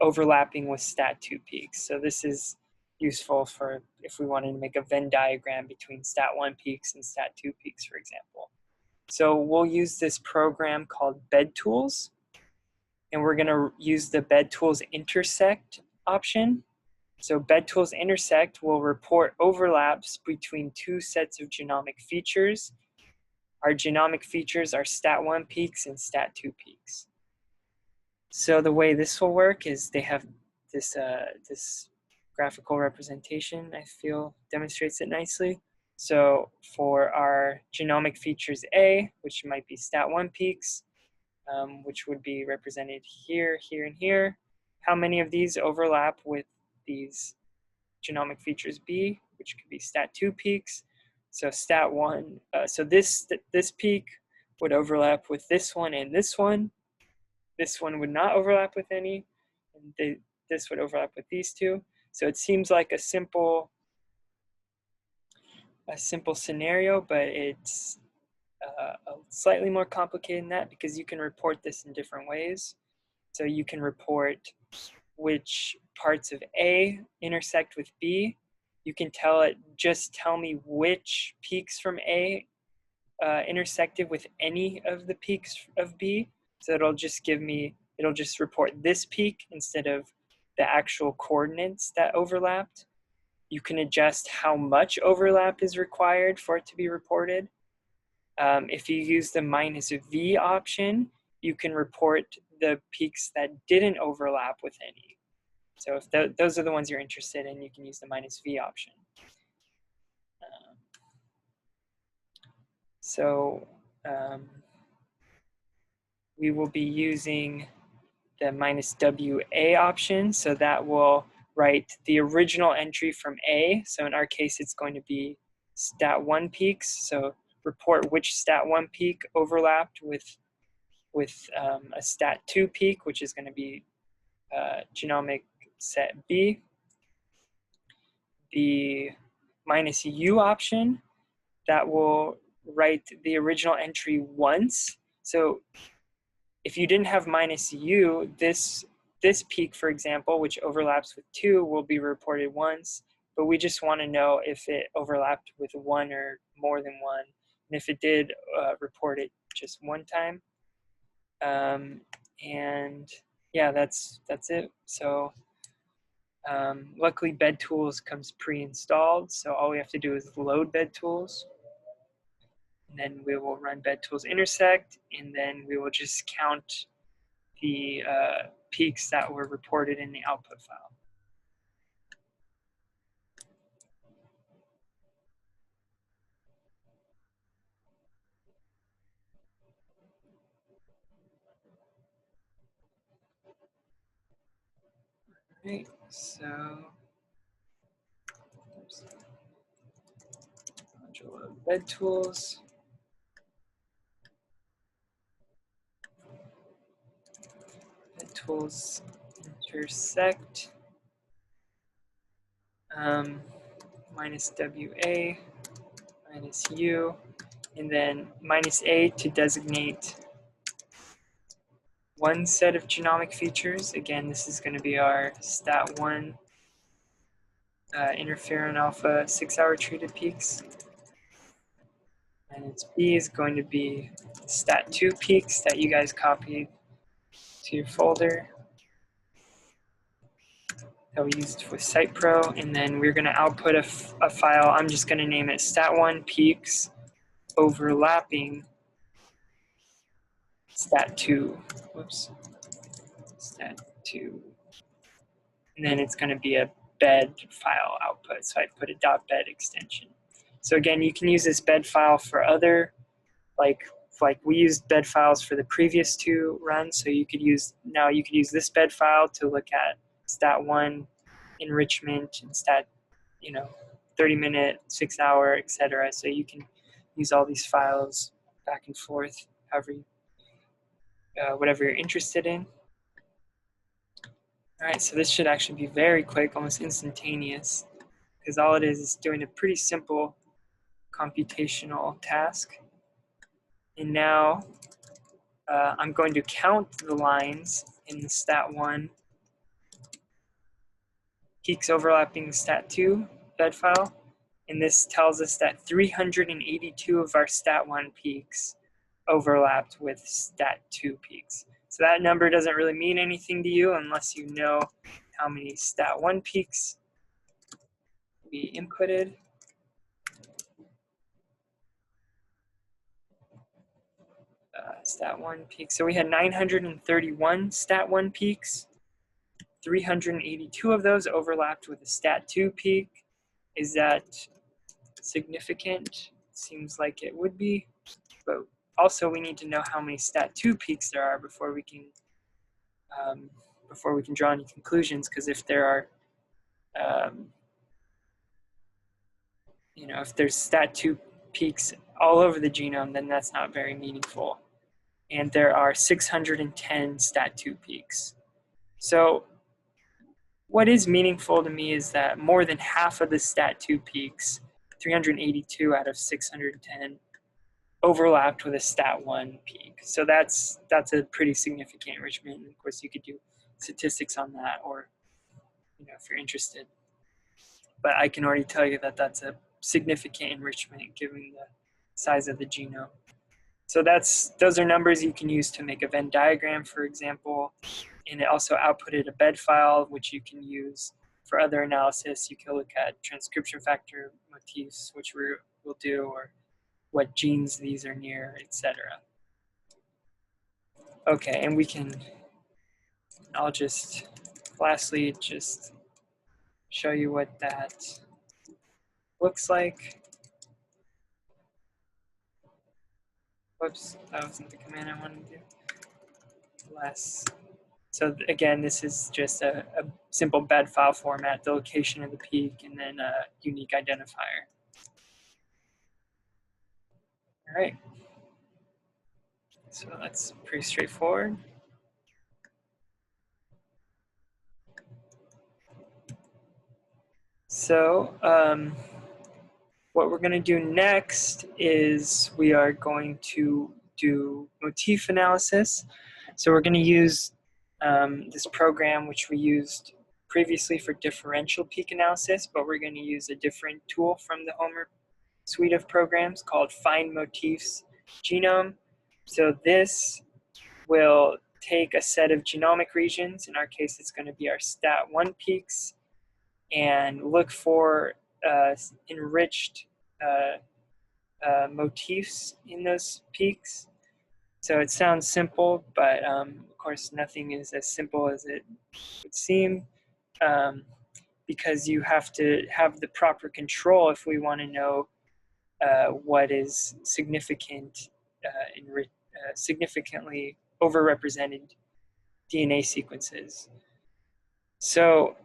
overlapping with stat2 peaks? So this is useful for if we wanted to make a Venn diagram between stat1 peaks and stat2 peaks, for example. So we'll use this program called Bed Tools, and we're going to use the Bed Tools Intersect option. So Bed Tools Intersect will report overlaps between two sets of genomic features. Our genomic features are stat1 peaks and stat2 peaks. So the way this will work is they have this, this graphical representation, I feel demonstrates it nicely. So for our genomic features A, which might be stat1 peaks, which would be represented here, here, and here, how many of these overlap with these genomic features B, which could be stat2 peaks. So stat1, so this peak would overlap with this one and this one. This one would not overlap with any, and this would overlap with these two. So it seems like a simple scenario, but it's slightly more complicated than that because you can report this in different ways. So you can report which parts of A intersect with B. You can tell it, just tell me which peaks from A intersected with any of the peaks of B. So it'll just give me, it'll just report this peak instead of the actual coordinates that overlapped. You can adjust how much overlap is required for it to be reported. If you use the -V option, you can report the peaks that didn't overlap with any. So if those are the ones you're interested in, you can use the -V option. We will be using the -WA option. So that will write the original entry from A. So in our case, it's going to be stat1 peaks. So report which stat1 peak overlapped with a stat2 peak, which is going to be genomic set B. The -U option, that will write the original entry once. So if you didn't have -U, this peak, for example, which overlaps with 2, will be reported once, but we just want to know if it overlapped with 1 or more than 1. And if it did, report it just one time. And yeah, that's it. So luckily Bed Tools comes pre-installed, so all we have to do is load Bed Tools. And then we will run Bed Tools Intersect, and then we will just count the peaks that were reported in the output file. All right, so module of Bed Tools. Bed Tools Intersect. -WA, -U, and then -A to designate one set of genomic features. Again, this is going to be our stat1 interferon alpha 6-hour treated peaks. And its B is going to be stat2 peaks that you guys copied to your folder that we used with SitePro. And then we're going to output a file. I'm just going to name it stat1 peaks overlapping stat2. Whoops. Stat2. And then it's going to be a bed file output. So I put a .bed extension. So again, you can use this bed file for other, like we used bed files for the previous 2 runs. So you could use, now you could use this bed file to look at stat1 enrichment and stat, 30-minute, 6-hour, etc. So you can use all these files back and forth, however, whatever you're interested in. All right, so this should actually be very quick, almost instantaneous, because all it is doing a pretty simple computational task. And now I'm going to count the lines in the stat1 peaks overlapping stat2 bed file. And this tells us that 382 of our stat1 peaks overlapped with stat2 peaks. So that number doesn't really mean anything to you unless you know how many stat1 peaks we inputted. Stat1 peaks. So we had 931 stat1 peaks. 382 of those overlapped with a stat2 peak. Is that significant? Seems like it would be, but also we need to know how many stat2 peaks there are before we can draw any conclusions. Because if there are, if there's stat2 peaks all over the genome, then that's not very meaningful. And there are 610 stat2 peaks. So what is meaningful to me is that more than half of the stat2 peaks, 382 out of 610, overlapped with a stat1 peak. So that's a pretty significant enrichment. And of course, you could do statistics on that, or if you're interested. But I can already tell you that that's a significant enrichment given the size of the genome. So those are numbers you can use to make a Venn diagram, for example. And it also outputted a bed file, which you can use for other analysis. You can look at transcription factor motifs, which we'll do, or what genes these are near, etc. Okay, and I'll just lastly just show you what that looks like. Whoops, that wasn't the command I wanted to do. So again, this is just a simple bed file format, the location of the peak, and then a unique identifier. All right. So that's pretty straightforward. So what we're going to do next is we are going to do motif analysis. So we're going to use this program which we used previously for differential peak analysis, but we're going to use a different tool from the Homer suite of programs called Find Motifs Genome. So this will take a set of genomic regions, in our case it's going to be our stat1 peaks, and look for enriched motifs in those peaks. So it sounds simple, but of course nothing is as simple as it would seem, because you have to have the proper control if we want to know what is significantly overrepresented DNA sequences. So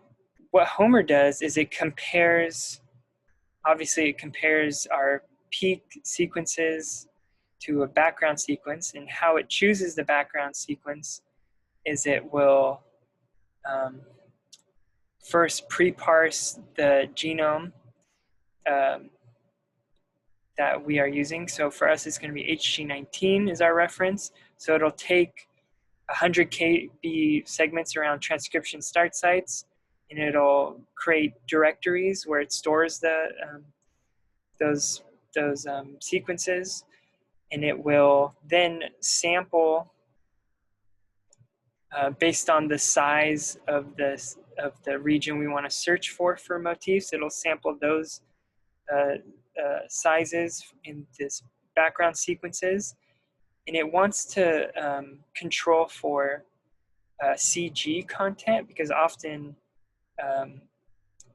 what Homer does is it compares our peak sequences to a background sequence, and how it chooses the background sequence is it will first pre-parse the genome that we are using. So for us, it's going to be HG19 is our reference. So it'll take 100 KB segments around transcription start sites, and it'll create directories where it stores those sequences, and it will then sample based on the size of the region we want to search for motifs. It'll sample those sizes in this background sequences, and it wants to control for CG content, because often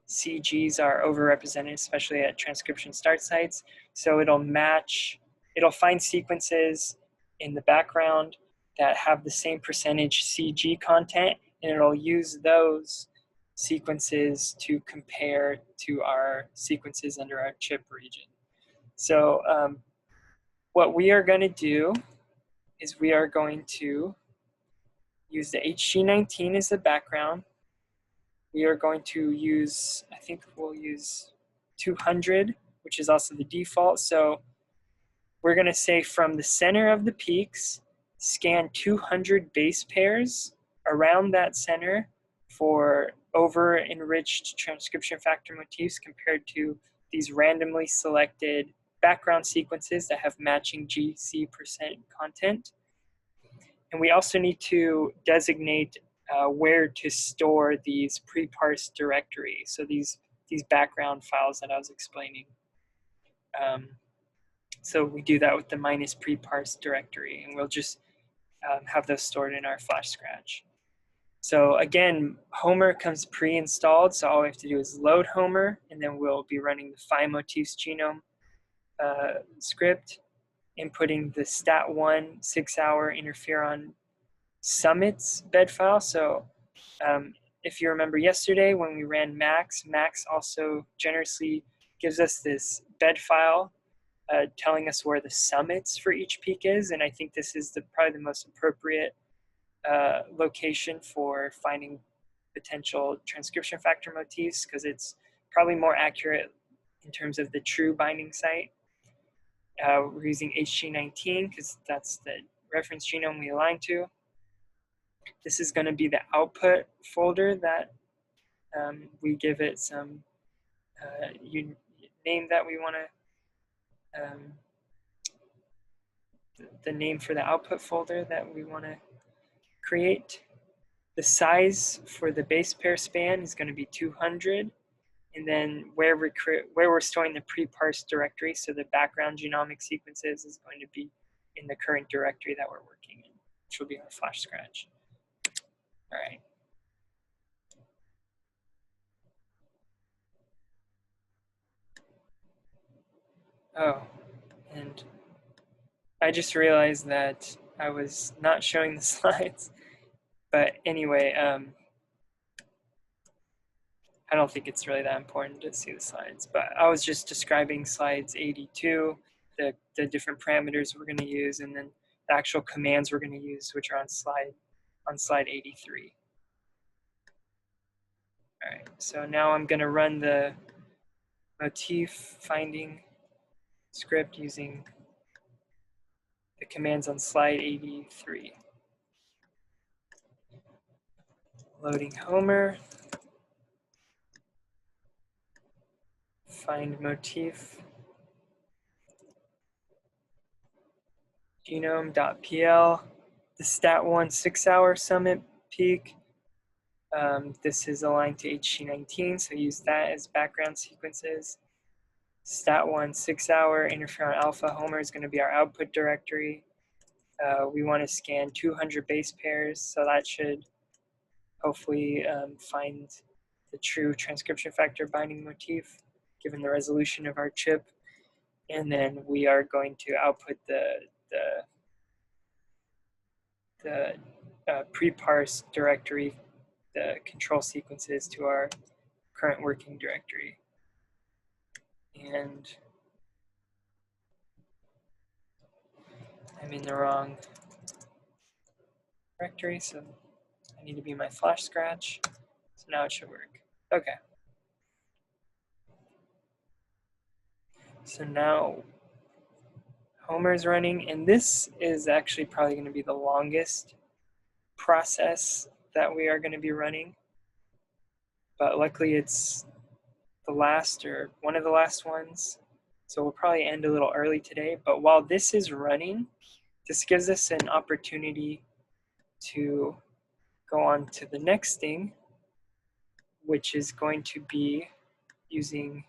CGs are overrepresented, especially at transcription start sites. So it'll find sequences in the background that have the same percentage CG content, and it'll use those sequences to compare to our sequences under our CHIP region. So what we are going to do is we are going to use the HG19 as the background. We are going to use, I think we'll use 200, which is also the default. So we're going to say from the center of the peaks, scan 200 base pairs around that center for over-enriched transcription factor motifs compared to these randomly selected background sequences that have matching GC% content. And we also need to designate where to store these pre-parsed directories. So these background files that I was explaining. So we do that with the minus pre-parsed directory, and we'll just have those stored in our Flash Scratch. So again, Homer comes pre-installed, so all we have to do is load Homer, and then we'll be running the PhyMotifs genome script, inputting the stat1 6-hour interferon summits bed file. So if you remember yesterday when we ran Max also generously gives us this bed file telling us where the summits for each peak is, and I think this is probably the most appropriate location for finding potential transcription factor motifs, because it's probably more accurate in terms of the true binding site. We're using HG19 because that's the reference genome we align to. This is going to be the output folder that we give it some name that we want to, the name for the output folder that we want to create. The size for the base pair span is going to be 200. And then where we're storing the pre-parsed directory, so the background genomic sequences, is going to be in the current directory that we're working in, which will be our Flash Scratch. All right. Oh, and I just realized that I was not showing the slides. But anyway, I don't think it's really that important to see the slides. But I was just describing slides 82, the different parameters we're going to use, and then the actual commands we're going to use, which are on slide 83. All right, so now I'm going to run the motif finding script using the commands on slide 83. Loading Homer, find motif, genome.pl, the stat1 6-hour summit peak. This is aligned to HG19, so use that as background sequences. Stat1 6-hour interferon alpha Homer is going to be our output directory. We want to scan 200 base pairs, so that should hopefully find the true transcription factor binding motif given the resolution of our chip. And then we are going to output the pre-parsed directory, the control sequences, to our current working directory. And I'm in the wrong directory, so I need to be my Flash Scratch. So now it should work. Okay. So now Homer's running, and this is actually probably going to be the longest process that we are going to be running. But luckily it's the last, or one of the last ones. So we'll probably end a little early today. But while this is running, this gives us an opportunity to go on to the next thing, which is going to be using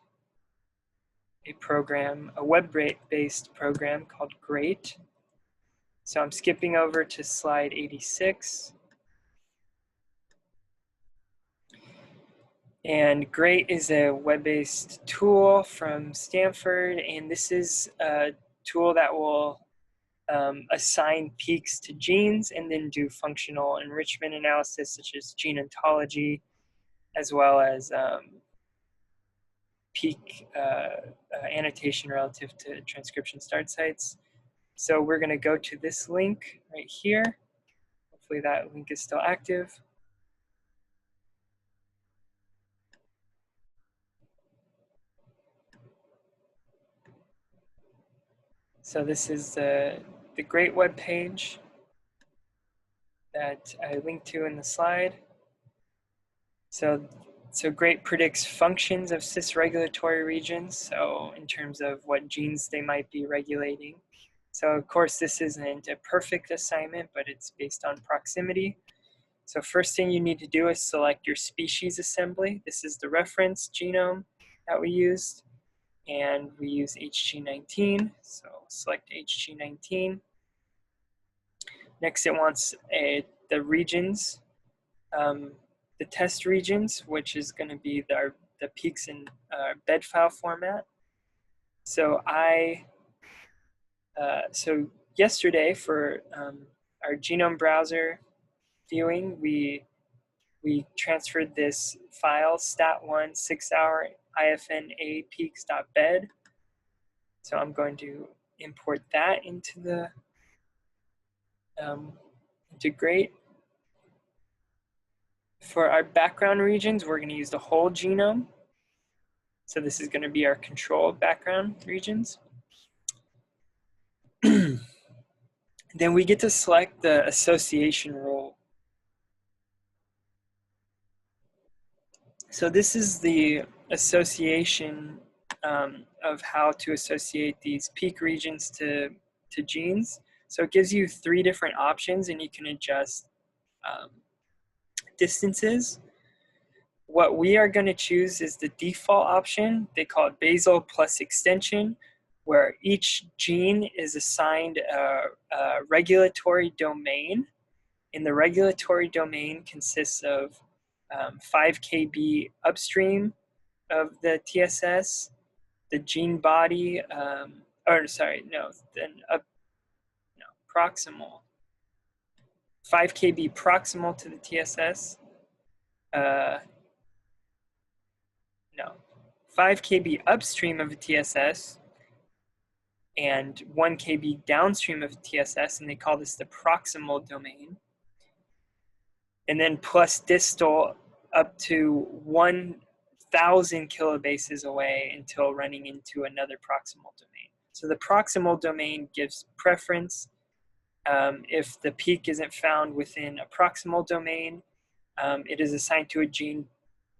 a program, a web-based program called Great. So I'm skipping over to slide 86. And Great is a web-based tool from Stanford, and this is a tool that will assign peaks to genes and then do functional enrichment analysis, such as gene ontology, as well as peak annotation relative to transcription start sites. So we're going to go to this link right here. Hopefully that link is still active. So this is the Great web page that I linked to in the slide. So GREAT predicts functions of cis-regulatory regions, so in terms of what genes they might be regulating. So of course this isn't a perfect assignment, but it's based on proximity. So first thing you need to do is select your species assembly. This is the reference genome that we used, and we use HG19, so select HG19. Next it wants the regions, the test regions, which is going to be the peaks in bed file format. So so yesterday for our genome browser viewing, we transferred this file stat1 6-hour ifna peaks.bed. So I'm going to import that into the into GREAT. For our background regions, we're going to use the whole genome. So this is going to be our control background regions. Then we get to select the association rule. So this is the association of how to associate these peak regions to genes. So it gives you 3 different options, and you can adjust distances. What we are going to choose is the default option. They call it basal plus extension, where each gene is assigned a regulatory domain. And the regulatory domain consists of 5 kb upstream of the TSS, the gene body, proximal. 5 kb proximal to the TSS. 5 kb upstream of a TSS and 1 kb downstream of a TSS, and they call this the proximal domain. And then plus distal up to 1,000 kilobases away until running into another proximal domain. So the proximal domain gives preference. If the peak isn't found within a proximal domain, it is assigned to a gene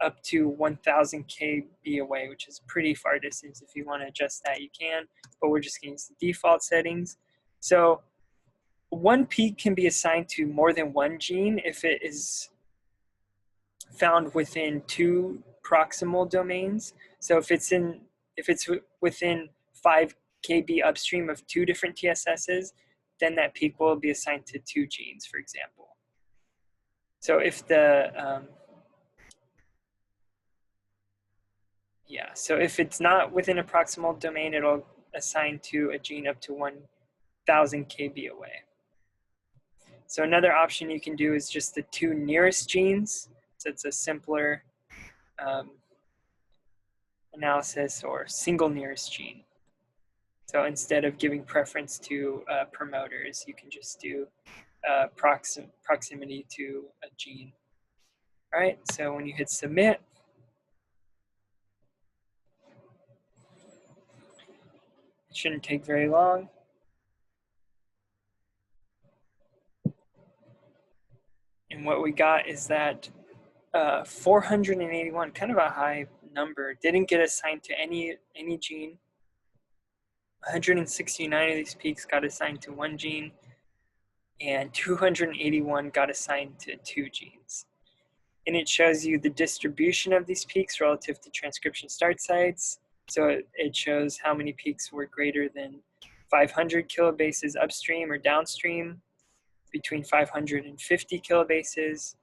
up to 1,000 kb away, which is pretty far distance. If you want to adjust that, you can, but we're just going to use the default settings. So one peak can be assigned to more than one gene if it is found within 2 proximal domains. So if it's within 5 kb upstream of 2 different TSSs, then that peak will be assigned to 2 genes, for example. So if so if it's not within a proximal domain, it'll assign to a gene up to 1,000 kb away. So another option you can do is just the 2 nearest genes. So it's a simpler analysis, or single nearest gene. So instead of giving preference to promoters, you can just do proximity to a gene. All right, so when you hit submit, it shouldn't take very long. And what we got is that 481, kind of a high number, didn't get assigned to any gene. 169 of these peaks got assigned to 1 gene, and 281 got assigned to 2 genes. And it shows you the distribution of these peaks relative to transcription start sites. So it shows how many peaks were greater than 500 kilobases upstream or downstream, between 550 kilobases,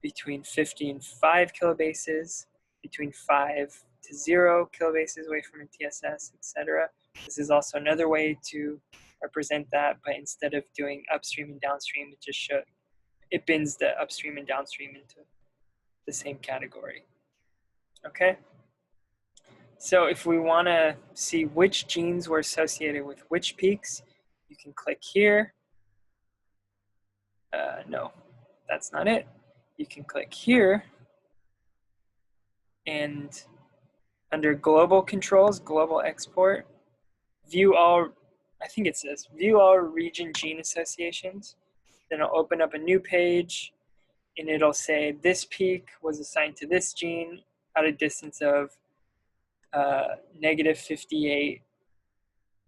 between 50 and 5 kilobases, between 5 to 0 kilobases away from a TSS, etc. This is also another way to represent that, but instead of doing upstream and downstream, it bins the upstream and downstream into the same category. Okay? So if we want to see which genes were associated with which peaks, you can click here. No, that's not it. You can click here, and under global controls, global export, view all, I think it says view all region gene associations. Then it'll open up a new page, and it'll say this peak was assigned to this gene at a distance of negative 58,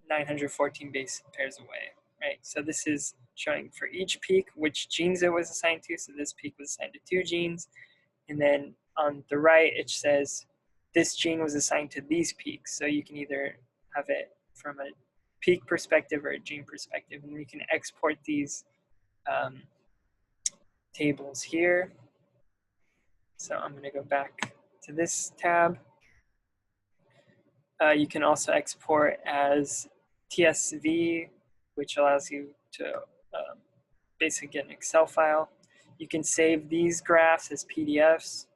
914 base pairs away, right? So this is showing for each peak which genes it was assigned to. So this peak was assigned to 2 genes. And then on the right, it says this gene was assigned to these peaks. So you can either have it from a peak perspective or a gene perspective. And we can export these tables here. So I'm going to go back to this tab. You can also export as TSV, which allows you to basically get an Excel file. You can save these graphs as PDFs.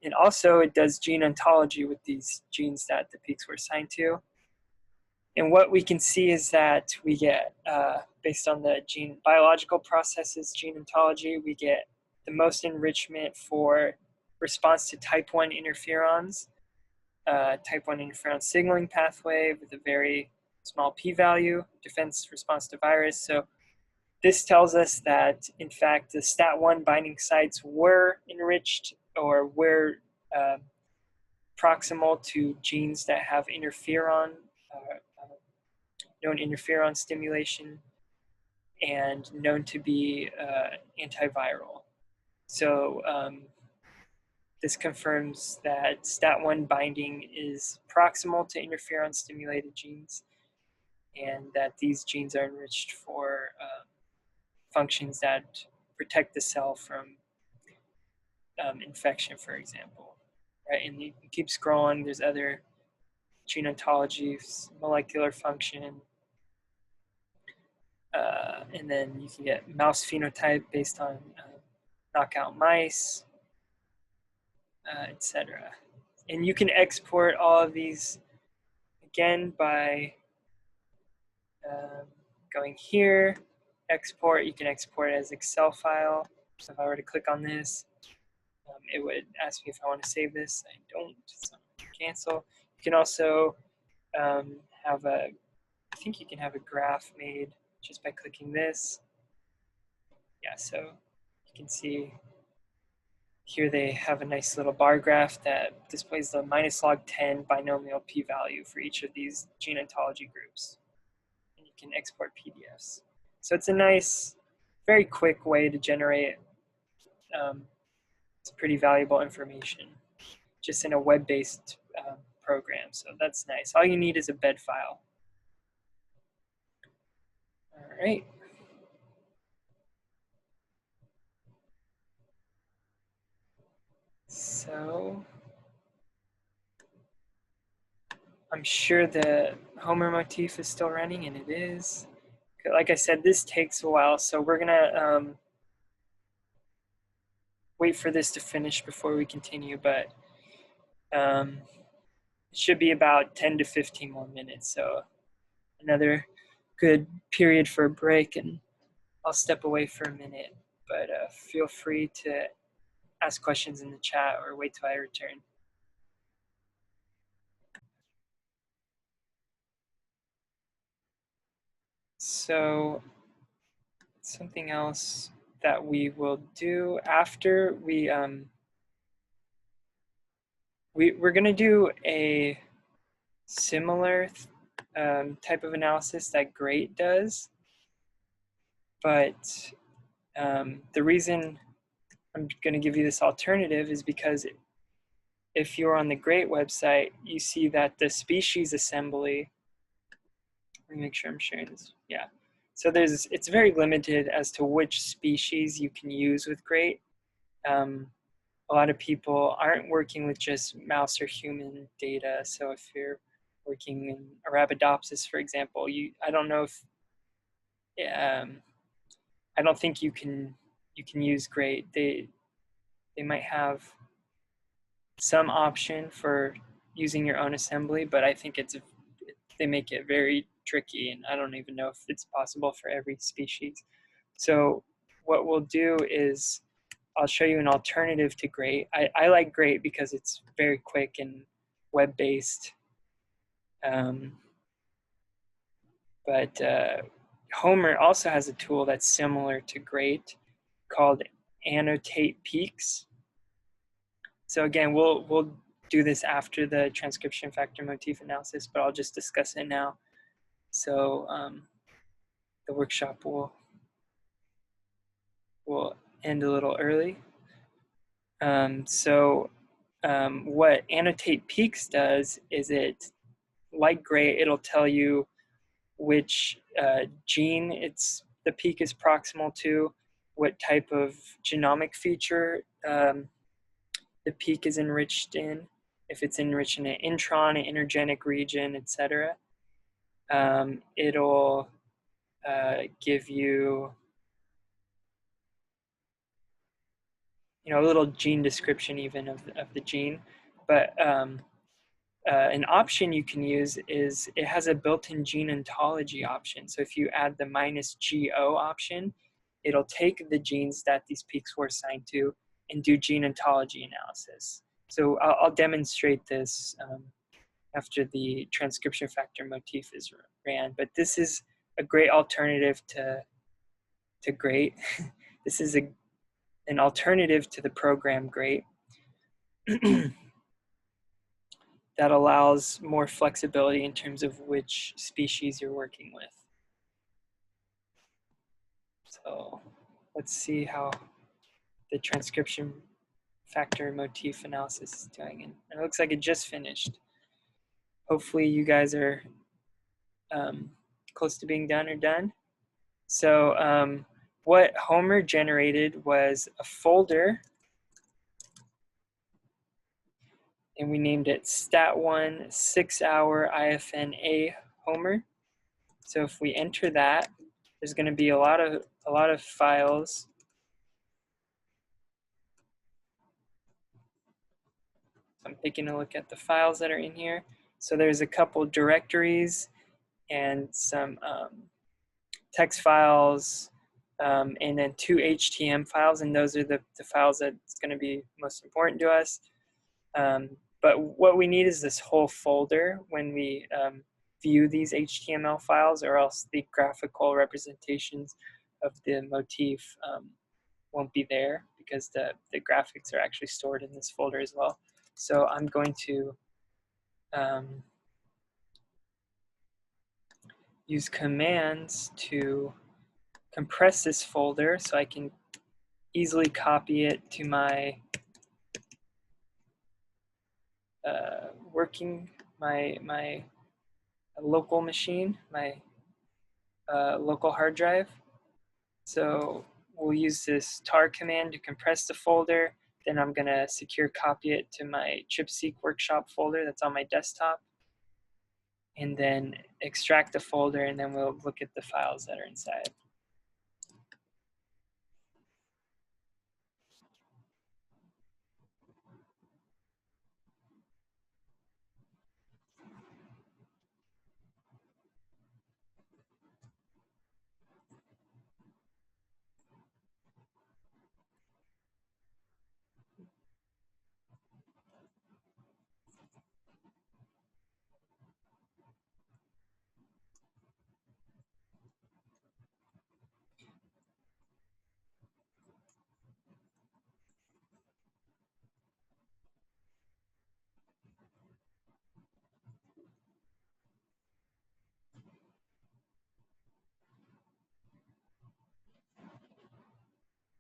And also it does gene ontology with these genes that the peaks were assigned to. And what we can see is that we get, based on the gene biological processes, gene ontology, we get the most enrichment for response to type 1 interferons, type 1 interferon signaling pathway with a very small p-value, defense response to virus. So this tells us that, in fact, the STAT1 binding sites were enriched or were proximal to genes that have interferon, known interferon stimulation, and known to be antiviral. So this confirms that STAT1 binding is proximal to interferon stimulated genes, and that these genes are enriched for functions that protect the cell from infection, for example, right? And you can keep scrolling. There's other gene ontology, molecular function, and then you can get mouse phenotype based on knockout mice, etc. And you can export all of these again by going here, export. You can export it as Excel file. So if I were to click on this, it would ask me if I want to save this. I don't, so cancel. You can also have a, I think you can have a graph made just by clicking this. Yeah, so you can see here they have a nice little bar graph that displays the -log10 binomial p-value for each of these gene ontology groups. And you can export PDFs. So it's a nice, very quick way to generate it's pretty valuable information just in a web-based program. So that's nice. All you need is a bed file. All right. So I'm sure the Homer motif is still running, and it is. Like I said, this takes a while, so we're gonna wait for this to finish before we continue, but it should be about 10 to 15 more minutes, so another good period for a break, and I'll step away for a minute, but feel free to ask questions in the chat or wait till I return. So something else that we will do after we're going to do a similar type of analysis that GREAT does, but the reason I'm going to give you this alternative is because if you're on the GREAT website, you see that the species assembly, let me make sure I'm sharing this, yeah. So it's very limited as to which species you can use with GREAT. A lot of people aren't working with just mouse or human data. So if you're working in Arabidopsis, for example, I don't know if I don't think you can use GREAT. They might have some option for using your own assembly, but I think they make it very tricky, and I don't even know if it's possible for every species. So what we'll do is I'll show you an alternative to GREAT. I like GREAT because it's very quick and web-based. But Homer also has a tool that's similar to GREAT called Annotate Peaks. So again, we'll do this after the transcription factor motif analysis, but I'll just discuss it now. So the workshop will end a little early. What Annotate Peaks does is it, light gray, it'll tell you which gene the peak is proximal to, what type of genomic feature the peak is enriched in, if it's enriched in an intron, an intergenic region, etc. It'll give you, a little gene description even of the gene. But an option you can use is it has a built-in gene ontology option. So if you add the -GO option, it'll take the genes that these peaks were assigned to and do gene ontology analysis. So I'll demonstrate this after the transcription factor motif is ran. But this is a great alternative to GREAT. This is an alternative to the program GREAT that allows more flexibility in terms of which species you're working with. So let's see how the transcription factor motif analysis is doing. And it looks like it just finished. Hopefully you guys are close to being done or done. So what Homer generated was a folder, and we named it stat1 6-hour IFNA Homer. So if we enter that, there's going to be a lot of files. I'm taking a look at the files that are in here. So there's a couple directories and some text files, and then 2 HTML files, and those are the files that's going to be most important to us. But what we need is this whole folder when we view these HTML files, or else the graphical representations of the motif won't be there, because the graphics are actually stored in this folder as well. So I'm going to use commands to compress this folder so I can easily copy it to my my local machine, my local hard drive. So we'll use this tar command to compress the folder. Then I'm going to secure copy it to my ChiP-seq workshop folder that's on my desktop, and then extract the folder, and then we'll look at the files that are inside.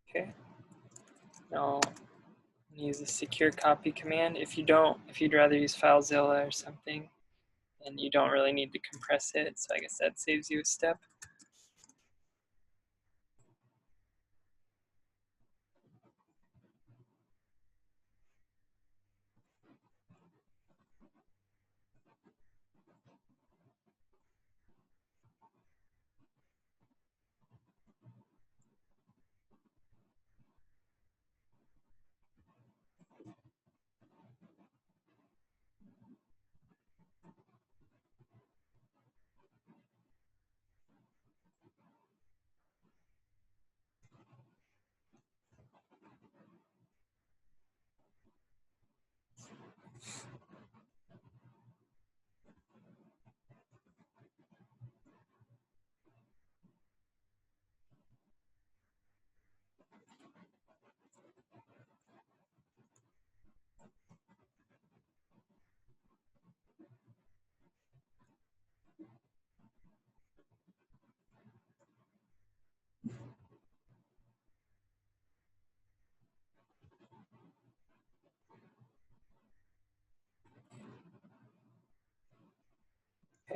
Okay. Now use the secure copy command. If you'd rather use FileZilla or something, and you don't really need to compress it, so I guess that saves you a step.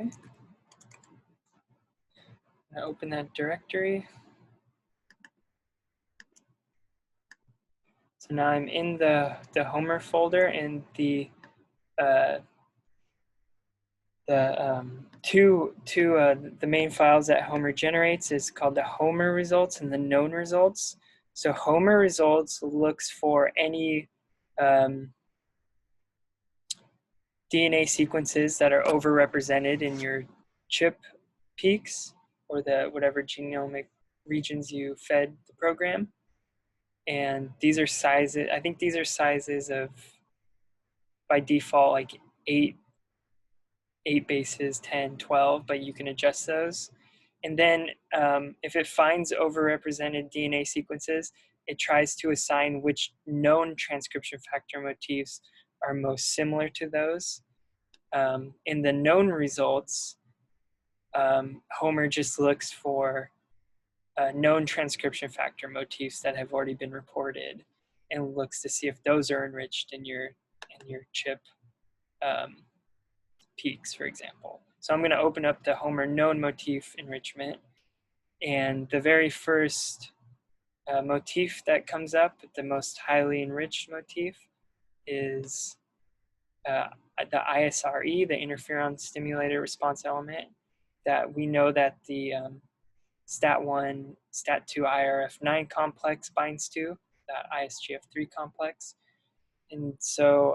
Okay. I'm gonna open that directory. So now I'm in the Homer folder, and the main files that Homer generates is called the Homer results and the known results. So Homer results looks for any DNA sequences that are overrepresented in your CHIP peaks, or the whatever genomic regions you fed the program. And these are sizes, I think these are sizes of, by default, like 8 bases, 10, 12, but you can adjust those. And then if it finds overrepresented DNA sequences, it tries to assign which known transcription factor motifs are most similar to those. In the known results, Homer just looks for known transcription factor motifs that have already been reported, and looks to see if those are enriched in your CHIP peaks, for example. So I'm going to open up the Homer known motif enrichment, and the very first motif that comes up, the most highly enriched motif, is the ISRE, the interferon stimulator response element, that we know that the STAT1, STAT2 IRF9 complex binds to, that ISGF3 complex. And so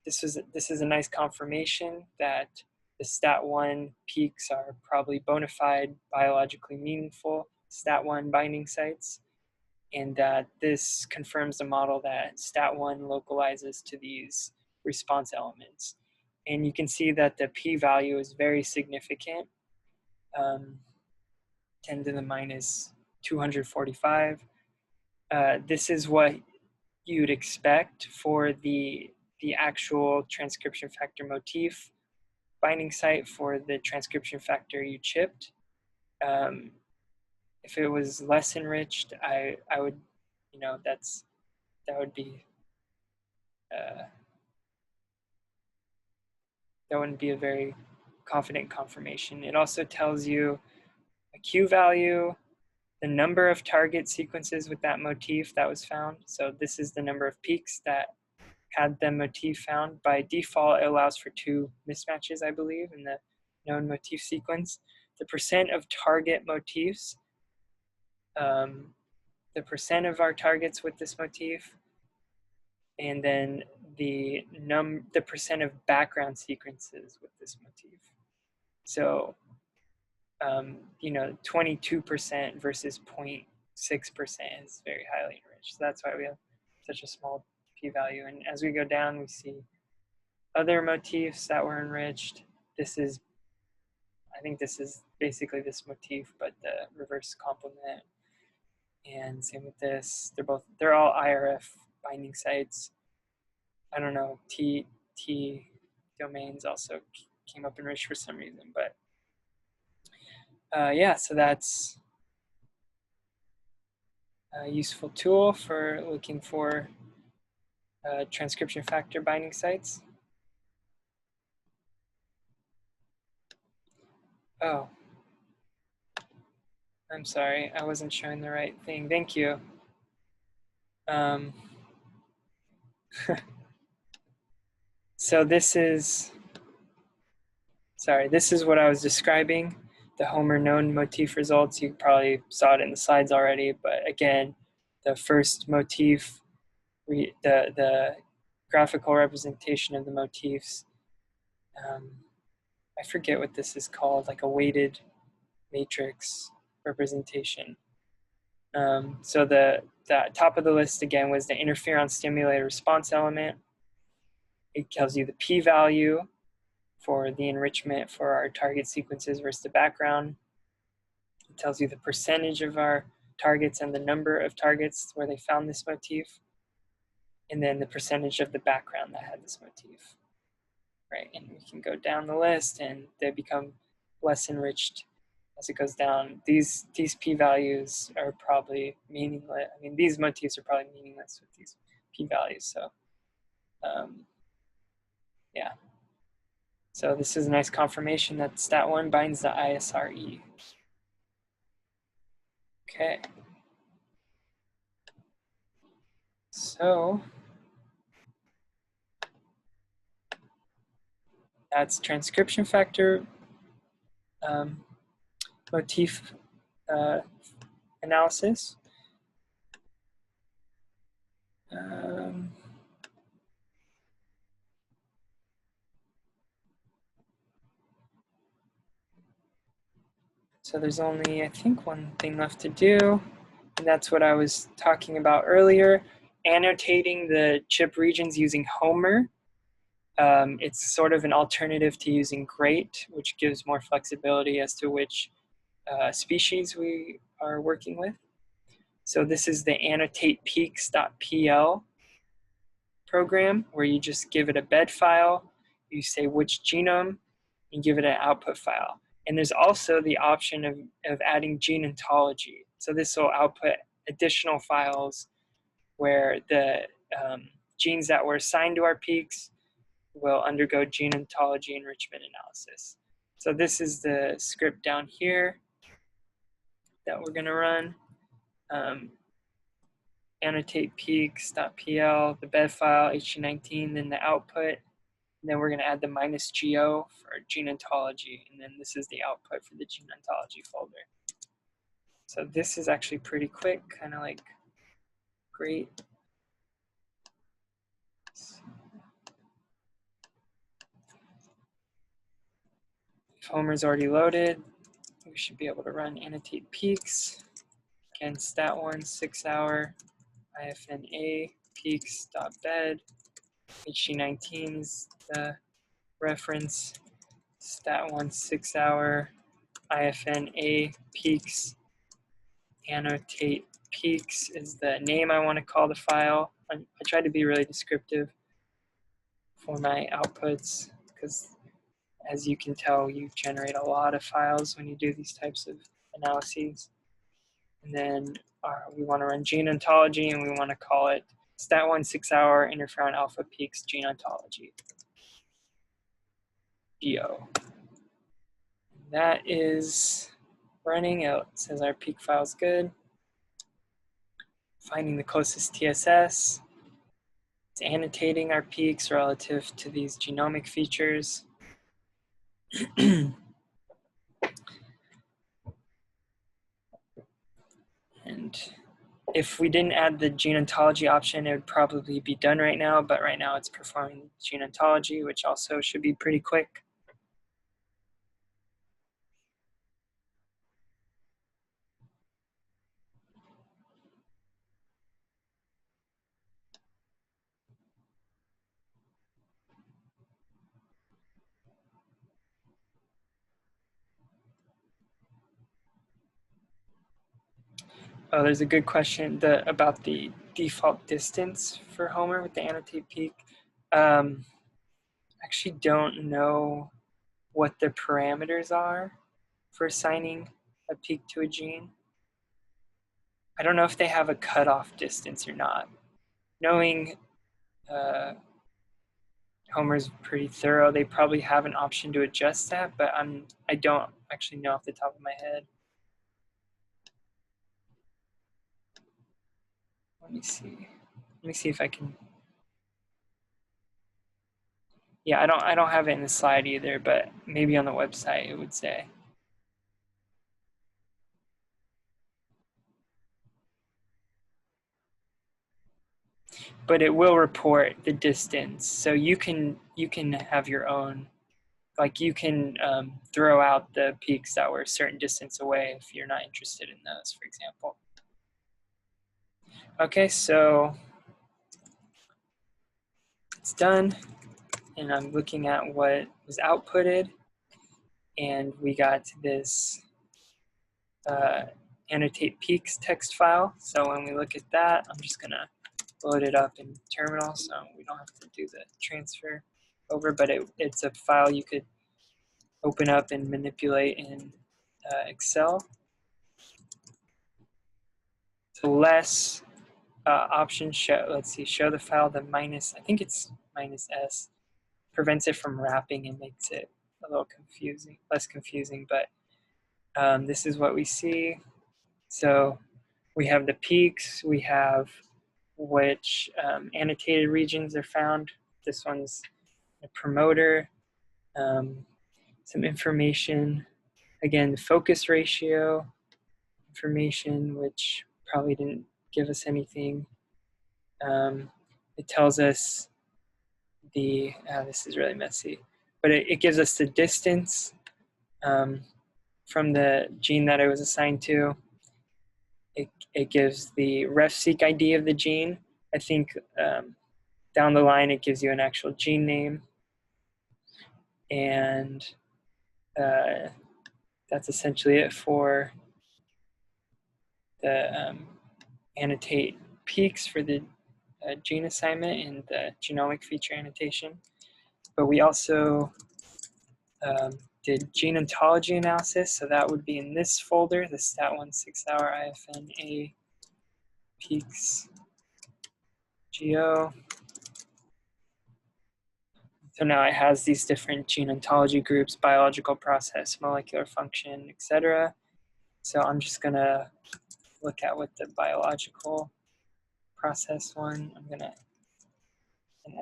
this is a nice confirmation that the STAT1 peaks are probably bona fide, biologically meaningful STAT1 binding sites, and that this confirms the model that STAT1 localizes to these response elements. And you can see that the p-value is very significant, 10 to the minus 245. This is what you'd expect for the actual transcription factor motif binding site for the transcription factor you chipped. If it was less enriched, I would, that would be, that wouldn't be a very confident confirmation. It also tells you a Q value, the number of target sequences with that motif that was found. So this is the number of peaks that had the motif found. By default, it allows for 2 mismatches, I believe, in the known motif sequence. The percent of target motifs, the percent of our targets with this motif, and then the percent of background sequences with this motif. So, 22% versus 0.6% is very highly enriched. So that's why we have such a small p-value. And as we go down, we see other motifs that were enriched. I think this is basically this motif, but the reverse complement. And same with this. They're all IRF binding sites. I don't know, T domains also came up enriched for some reason, but yeah, so that's a useful tool for looking for transcription factor binding sites. Oh, I'm sorry, I wasn't showing the right thing. Thank you. So this is what I was describing, the Homer known motif results. You probably saw it in the slides already, but again, the first motif, the graphical representation of the motifs, I forget what this is called, like a weighted matrix representation. So the top of the list again was the interferon stimulated response element. It tells you the p-value for the enrichment for our target sequences versus the background. It tells you the percentage of our targets and the number of targets where they found this motif, and then the percentage of the background that had this motif, right? And we can go down the list, and they become less enriched as it goes down. These p-values are probably meaningless. I mean, these motifs are probably meaningless with these p-values. So, yeah. So this is a nice confirmation that stat1 binds the ISRE. Okay. So that's transcription factor, motif analysis. So there's only, I think, one thing left to do, and that's what I was talking about earlier, annotating the CHIP regions using Homer. It's sort of an alternative to using Great, which gives more flexibility as to which species we are working with. So this is the Annotate Peaks.pl program, where you just give it a bed file, you say which genome, and give it an output file. And there's also the option of adding gene ontology. So this will output additional files where the genes that were assigned to our peaks will undergo gene ontology enrichment analysis. So this is the script down here that we're going to run. Annotate peaks.pl, the bed file, HG19, then the output. And then we're going to add the -GO for gene ontology. And then this is the output for the gene ontology folder. So this is actually pretty quick, kind of like Great. If Homer's already loaded, we should be able to run Annotate Peaks. Again, stat1 6-hour ifna peaks.bed. HG19 is the reference. Stat1 6-hour ifna peaks. Annotate Peaks is the name I want to call the file. I tried to be really descriptive for my outputs because, as you can tell, you generate a lot of files when you do these types of analyses. And then we want to run gene ontology, and we want to call it stat1 6-hour interferon alpha peaks gene ontology. GO. That is running out. It says our peak file is good. Finding the closest TSS. It's annotating our peaks relative to these genomic features. And if we didn't add the gene ontology option, it would probably be done right now, but right now it's performing gene ontology, which also should be pretty quick. Oh, there's a good question about the default distance for Homer with the annotate peak. Actually don't know what the parameters are for assigning a peak to a gene. I don't know if they have a cutoff distance or not. Knowing Homer's pretty thorough, they probably have an option to adjust that, but I don't actually know off the top of my head. Let me see. Let me see if I can. Yeah, I don't have it in the slide either, but maybe on the website it would say. But it will report the distance, so you can have your own. Like you can throw out the peaks that were a certain distance away if you're not interested in those, for example. Okay, so it's done, and I'm looking at what was outputted, and we got this Annotate Peaks text file. So when we look at that, I'm just gonna load it up in terminal so we don't have to do the transfer over, but it's a file you could open up and manipulate in Excel. So less options show, let's see, show the file, the minus, I think it's -S. prevents it from wrapping and makes it a little confusing, less confusing, but this is what we see. So we have the peaks, we have which annotated regions are found. This one's a promoter, some information, again, the focus ratio information, which probably didn't give us anything. It tells us the, this is really messy, but it gives us the distance from the gene that it was assigned to. It gives the ref-seq ID of the gene. I think down the line it gives you an actual gene name. And that's essentially it for the Annotate Peaks for the gene assignment and the genomic feature annotation. But we also did gene ontology analysis, so that would be in this folder, the stat1 6-hour IFN-A peaks GO. So now it has these different gene ontology groups, biological process, molecular function, etc. So I'm just gonna look at what the biological process one, I'm gonna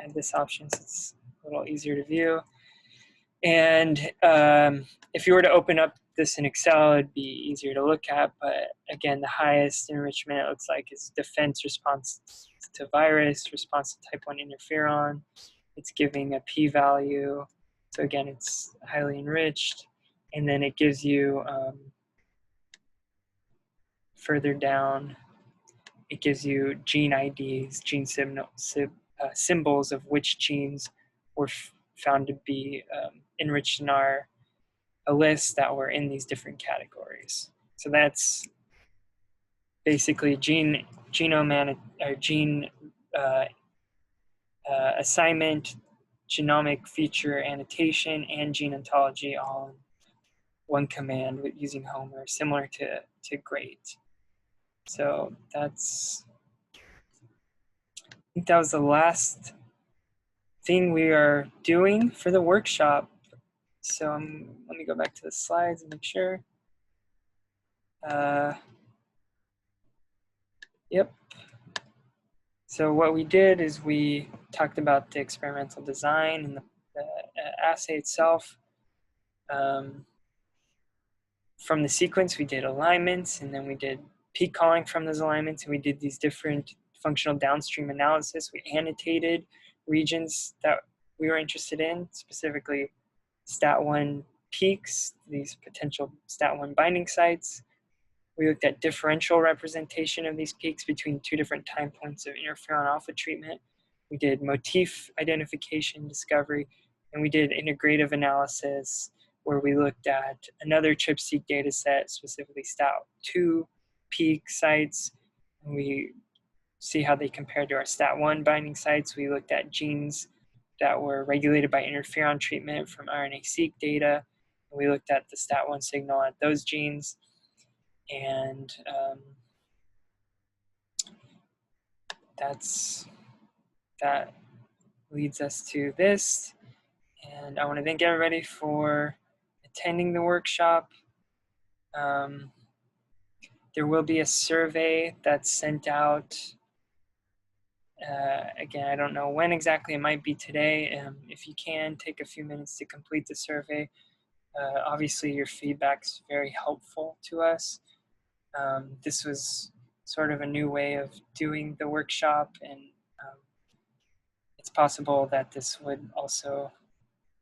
add this option so it's a little easier to view. And if you were to open up this in Excel, it'd be easier to look at, but again, the highest enrichment it looks like is defense response to virus, response to type 1 interferon. It's giving a p-value. So again, it's highly enriched. And then it gives you, further down, it gives you gene IDs, gene symbols of which genes were found to be enriched in a list that were in these different categories. So that's basically gene assignment, genomic feature annotation, and gene ontology all in one command with using Homer, similar to GREAT. So that's, I think that was the last thing we are doing for the workshop. So let me go back to the slides and make sure. Yep. So what we did is we talked about the experimental design and the assay itself. From the sequence, we did alignments, and then we did peak calling from those alignments, and we did these different functional downstream analysis. We annotated regions that we were interested in, specifically stat1 peaks, these potential stat1 binding sites. We looked at differential representation of these peaks between two different time points of interferon alpha treatment. We did motif identification discovery, and we did integrative analysis, where we looked at another ChiP-seq data set, specifically stat2 peak sites, and we see how they compared to our stat1 binding sites. We looked at genes that were regulated by interferon treatment from RNA-seq data. We looked at the stat1 signal at those genes. And that leads us to this. And I want to thank everybody for attending the workshop. There will be a survey that's sent out. Again, I don't know when exactly, it might be today. If you can, take a few minutes to complete the survey. Obviously, your feedback's very helpful to us. This was sort of a new way of doing the workshop, and it's possible that this would also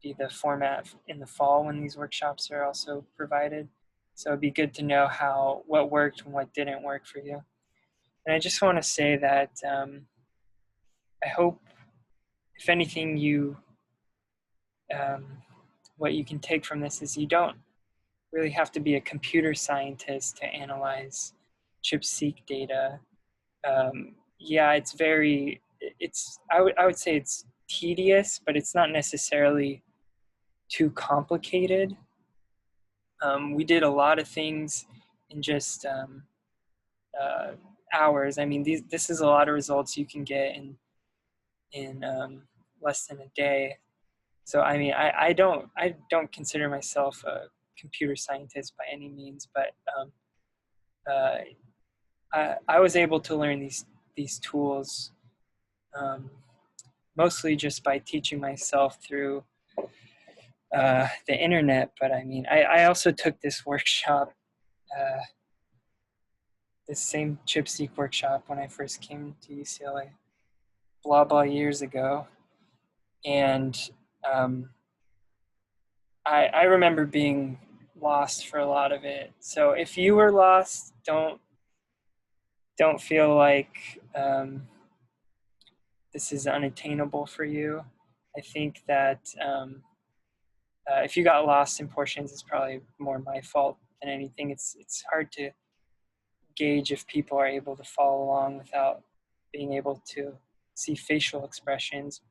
be the format in the fall when these workshops are also provided. So it'd be good to know what worked and what didn't work for you. And I just want to say that I hope, if anything, what you can take from this is you don't really have to be a computer scientist to analyze ChiP-seq data. Yeah, I would say it's tedious, but it's not necessarily too complicated. We did a lot of things in just hours. I mean, this is a lot of results you can get in less than a day. So I mean, I don't consider myself a computer scientist by any means, but I was able to learn these tools mostly just by teaching myself through the internet. But I mean, I also took this workshop, this same ChiP-seq workshop when I first came to UCLA, blah years ago, and I remember being lost for a lot of it. So if you were lost, don't feel like this is unattainable for you. I think that if you got lost in portions, it's probably more my fault than anything. It's hard to gauge if people are able to follow along without being able to see facial expressions.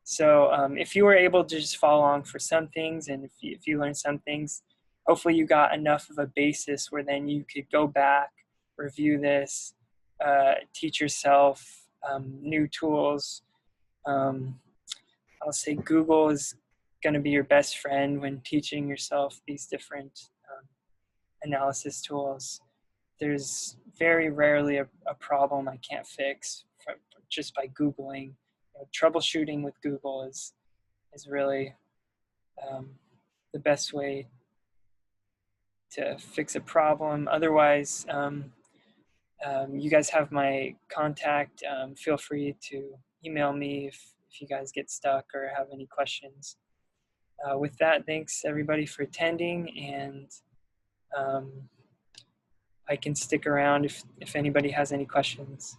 So if you were able to just follow along for some things, and if you learned some things, hopefully you got enough of a basis where then you could go back, review this, teach yourself new tools. I'll say Google is going to be your best friend when teaching yourself these different analysis tools. There's very rarely a problem I can't fix just by Googling. Troubleshooting with Google is really the best way to fix a problem. Otherwise, you guys have my contact. Feel free to email me if you guys get stuck or have any questions. With that, thanks everybody for attending, and I can stick around if anybody has any questions.